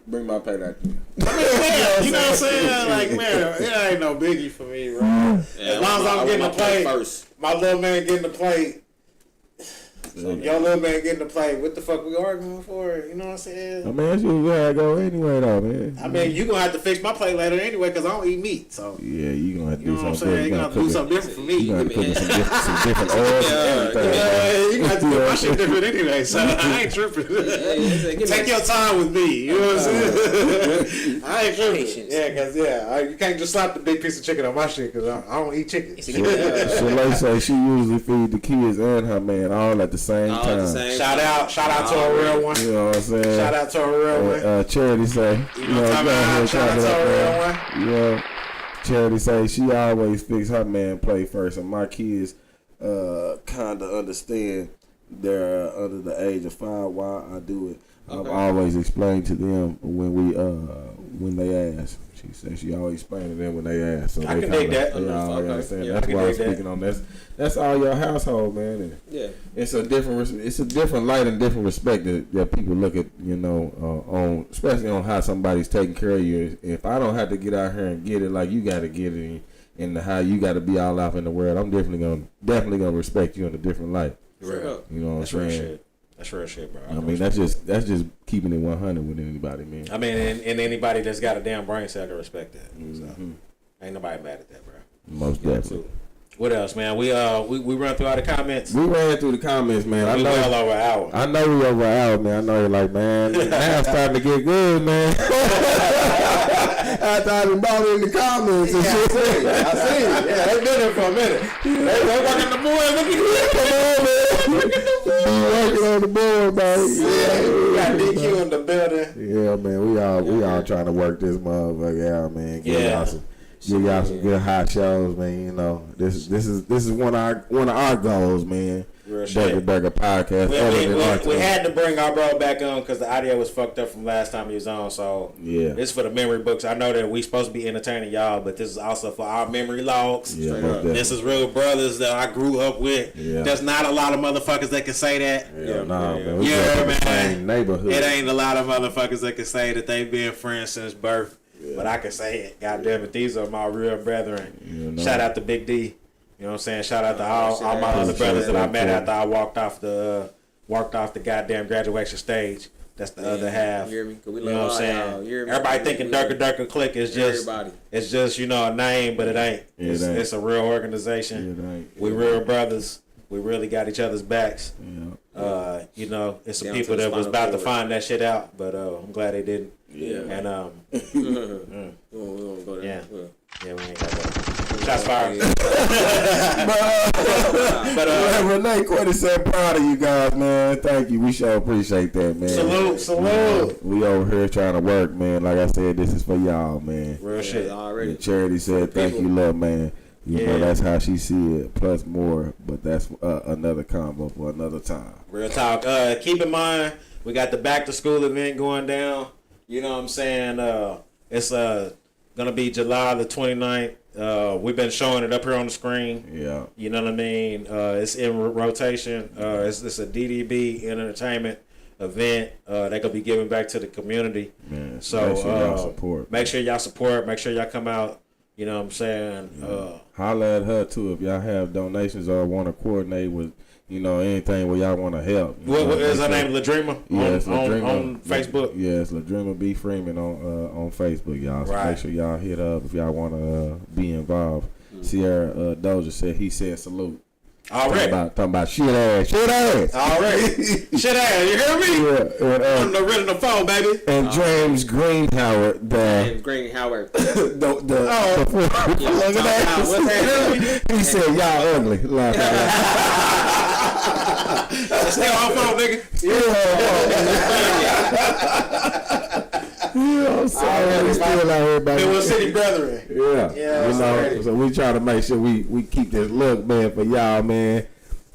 out to you. You know what I'm saying? Like, man, it ain't no biggie for me, bro. As long as I'm getting the plate first. My little man getting the plate. So your little man getting the plate. What the fuck we arguing for? You know what I'm saying? I mean, that's you gotta go anyway, though, man. I mean, you gonna have to fix my plate later anyway, cause I don't eat meat. So yeah, you gonna have to do something. You gonna have to do something different for me. You gonna have to put some different oils. You gonna have to do my shit different anyway. So I ain't tripping. Take your time with me. You know what I'm saying? I ain't tripping. Yeah, cause you can't just slap the big piece of chicken on my shit, cause I don't eat chicken. So like say she usually feed the kids and her man all at the same time. Shout out to a real one. You know what I'm saying? Shout out to a real one. Charity say, shout out to a real one. You know, Charity say she always fix her man play first, and my kids kind of understand they're under the age of 5 why I do it. I've always explained to them when they ask. She said she always explained to them when they ask. So I can dig that. That's why I'm speaking on. That's all your household, man. And it's a different light and different respect that people look at, on, especially on how somebody's taking care of you. If I don't have to get out here and get it like you got to get it, and how you got to be all out in the world, I'm definitely gonna respect you in a different light. Real. You know what I'm saying? That's real shit, bro. I mean, that's just keeping it 100 with anybody, man. I mean, and anybody that's got a damn brain cell can respect that. So, ain't nobody mad at that, bro. Most definitely. What else, man? We run through all the comments. We ran through the comments, man. We well over an hour. I know we over an hour, man. I know you're like, man, now it's starting to get good, man. After I done brought in the comments and shit. I see. Yeah, they been there for a minute. They working the board. Look at you. Come on, man. Working on the board, baby. Yeah, we got DQ in the building. Yeah, man. We all trying to work this motherfucker out, man. Give y'all some good hot shows, man. This is one of our goals, man. Durka Durka podcast. We had to bring our bro back on because the audio was fucked up from last time he was on. So this is for the memory books. I know that we supposed to be entertaining y'all, but this is also for our memory logs. Yeah, this is real brothers that I grew up with. Yeah. There's not a lot of motherfuckers that can say that. Man. Man. Neighborhood. It ain't a lot of motherfuckers that can say that they've been friends since birth. Yeah. But I can say it. God damn it, these are my real brethren. Shout out to Big D. You know what I'm saying? Shout out to all my other brothers that I met after I walked off the goddamn graduation stage. That's the other half. You hear me? You know what I'm saying? Everybody thinking Durka Durka Click is just it's just a name, but it ain't. It's a real organization. We real brothers. We really got each other's backs. Yeah. It's some people that was about to find that shit out, but I'm glad they didn't. Yeah. And we won't go there. Yeah, we ain't got that. Shots fired. But Renee Quitty said, proud of you guys, man. Thank you. We sure appreciate that, man. Salute. We over here trying to work, man. Like I said, this is for y'all, man. Real shit. Already. Charity said, thank you, love, man. You know, that's how she see it, plus more. But that's another combo for another time. Real talk. Keep in mind, we got the back to school event going down. You know what I'm saying? It's going to be July the 29th. We've been showing it up here on the screen. Yeah. You know what I mean? It's in rotation. It's a DDB entertainment event. They're going to be giving back to the community. Man, so make sure y'all support. Make sure y'all support. Make sure y'all come out. You know what I'm saying? Holla at her, too, if y'all have donations or want to coordinate with, anything where y'all want to help. What is her name? LaDreamer? Yes, on Facebook? Yes, LaDreamer B. Freeman on Facebook, y'all. So make sure y'all hit up if y'all want to be involved. Sierra Doja said, he said salute. Already. Talking about shit ass. Already. Shit ass, you hear me? Yeah. I'm the ready to phone, baby. And James Greenhoward, he said, y'all ugly. Stay on phone, nigga. I'm sorry. We still out here, baby. It was city brethren. Yeah. So we try to make sure we keep this look, man, for y'all, man.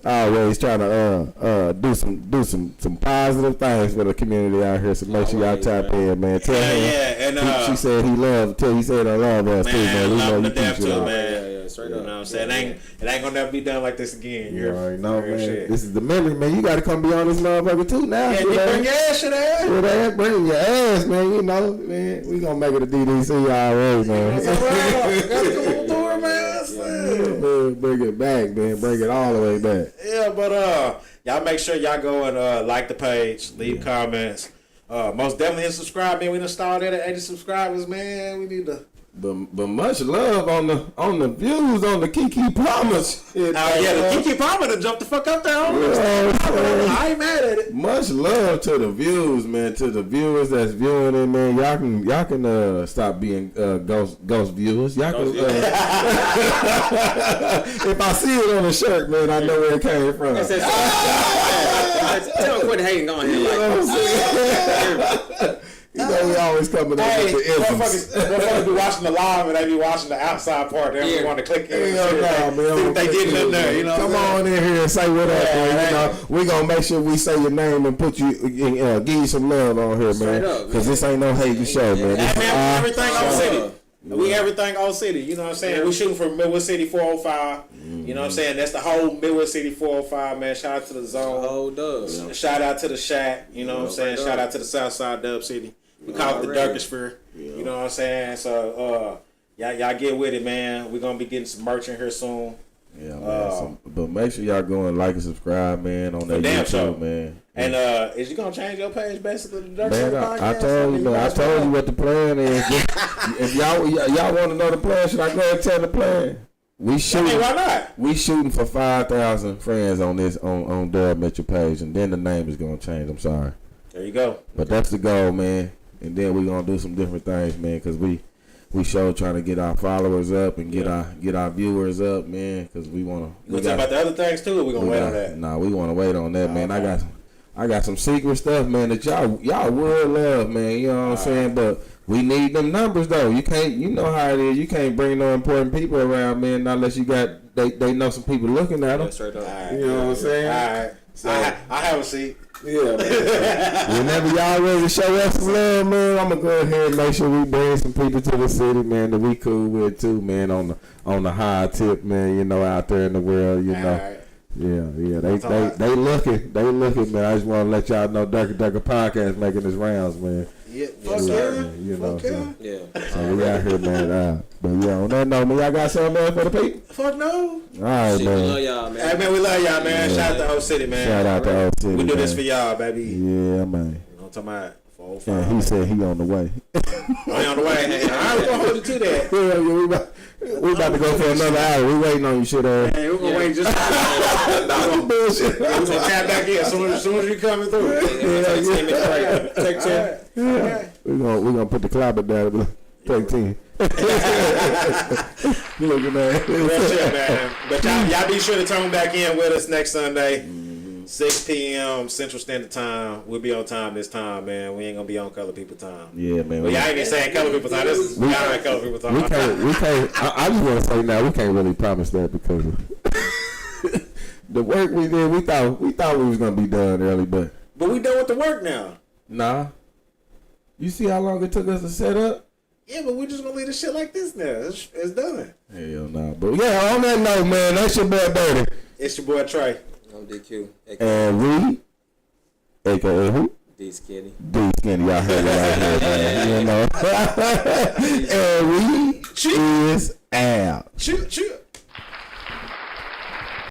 Always trying to do some positive things for the community out here. So make sure y'all tap in, man. Tell him. And she said he said I love us too, man. We love know the death too, man. Straight up. You know what I'm saying? It ain't gonna never be done like this again. You already know, man. Shit. This is the memory, man. You gotta come be on this motherfucker too now. Yeah, you bring your ass to that. Bring your ass, man. Man. We gonna make it a DDC already, man. Gotta come through it, man. Bring it back, man. Bring it all the way back. Yeah, but y'all make sure y'all go and like the page, leave comments. Most definitely hit subscribe, man. We done started at 80 subscribers, man. We need to. But much love on the views on the Kiki Promise. The Kiki Palmer done jumped the fuck up there. I ain't mad at it. Much love to the views, man. To the viewers that's viewing it, man. Y'all can stop being ghost viewers. Y'all can. If I see it on the shirt, man, I know where it came from. Tell him quit hating on him. You know he always coming up Hey, with the isms. motherfuckers be watching the live and they be watching the outside part. They don't want to click in. Hell no, man. See if they getting in there. You know, come on in here and say what up, man. You know, we gonna make sure we say your name and put you, give you some love on here, man. Because this ain't no hating show, man. Hey, man, everything on city. Yeah. We everything on city. You know what I'm saying? We shooting for Midwest City 405. You know what I'm saying? That's the whole Midwest City 405, man. Shout out to the zone. Oh, dub. Shout out to the Shack. You know what I'm saying? Shout out to the Southside Dub City. We call it the Durka Sphere. You know what I'm saying? So y'all get with it, man. We're gonna be getting some merch in here soon. Yeah, man. But make sure y'all go and like and subscribe, man, on that damn YouTube, sure. man. And is you gonna change your page basically to the Durka Man, Podcast? I told you, man. I told you what the plan is. If y'all want to know the plan, should I go ahead and tell the plan? We shooting. why not? We shooting for 5,000 friends on this on Dub Mitchell page, and then the name is gonna change. I'm sorry, There you go. but that's the goal, man. And then we gonna do some different things, man, because we show trying to get our followers up and get our viewers up, man, because we wanna. We talk about the other things too. Or we gonna wait on that. Nah, we wanna wait on that, man. I got some secret stuff, man, that y'all would love, man. You know what I'm saying? But we need them numbers though. You can't, you know how it is. You can't bring no important people around, man, not unless you got they know some people looking at them. Yeah, straight up. Right. You know what I'm saying? All right. So, I have a seat. yeah, man. Whenever y'all ready to show us some love, man, I'm gonna go ahead and make sure we bring some people to the city, man, that we cool with too, man, on the high tip, man. You know, out there in the world, you know. Right. Yeah. They looking, man. I just want to let y'all know, Durka Durka podcast making its rounds, man. Yeah. Fuck yeah. You know, so we out here, man. But yeah, on that note, man, y'all got something else for the people? Fuck no. All right, Shit, we man. love y'all, man. Hey man, we love y'all, man. Yeah. Shout out to Old City, man. Shout out to Old City, We do this man. for y'all, baby. Yeah, man. You know what I'm talking about? 405. And he said he on the way. I on the way. I was gonna hold you to that. Yeah, we about to go for another hour. We waiting on you, shit ass. Hey, we're gonna wait just. No bullshit. We're gonna tap back in as soon as you coming through. Take 10. Yeah. We're gonna put the clobber down. Take 10. Looking at Real shit, man. But y'all be sure to tune back in with us next Sunday, 6 p.m. Central Standard Time. We'll be on time this time, man. We ain't gonna be on Color People time. Yeah, man. But y'all ain't even saying Color People time. This is y'all ain't Color People time. We can't. I just want to say now we can't really promise that because of the work we did. We thought we was gonna be done early, but we done with the work now. nah. You see how long it took us to set up? Yeah, but we just gonna leave the shit like this now. It's done. Hell nah. But yeah, on that note, man, that's your boy Dirty. It's your boy Trey. I'm DQ. And Reed, aka who? D Skinny. D Skinny, y'all heard it right here, man. You know. And Reed is out. Shoot.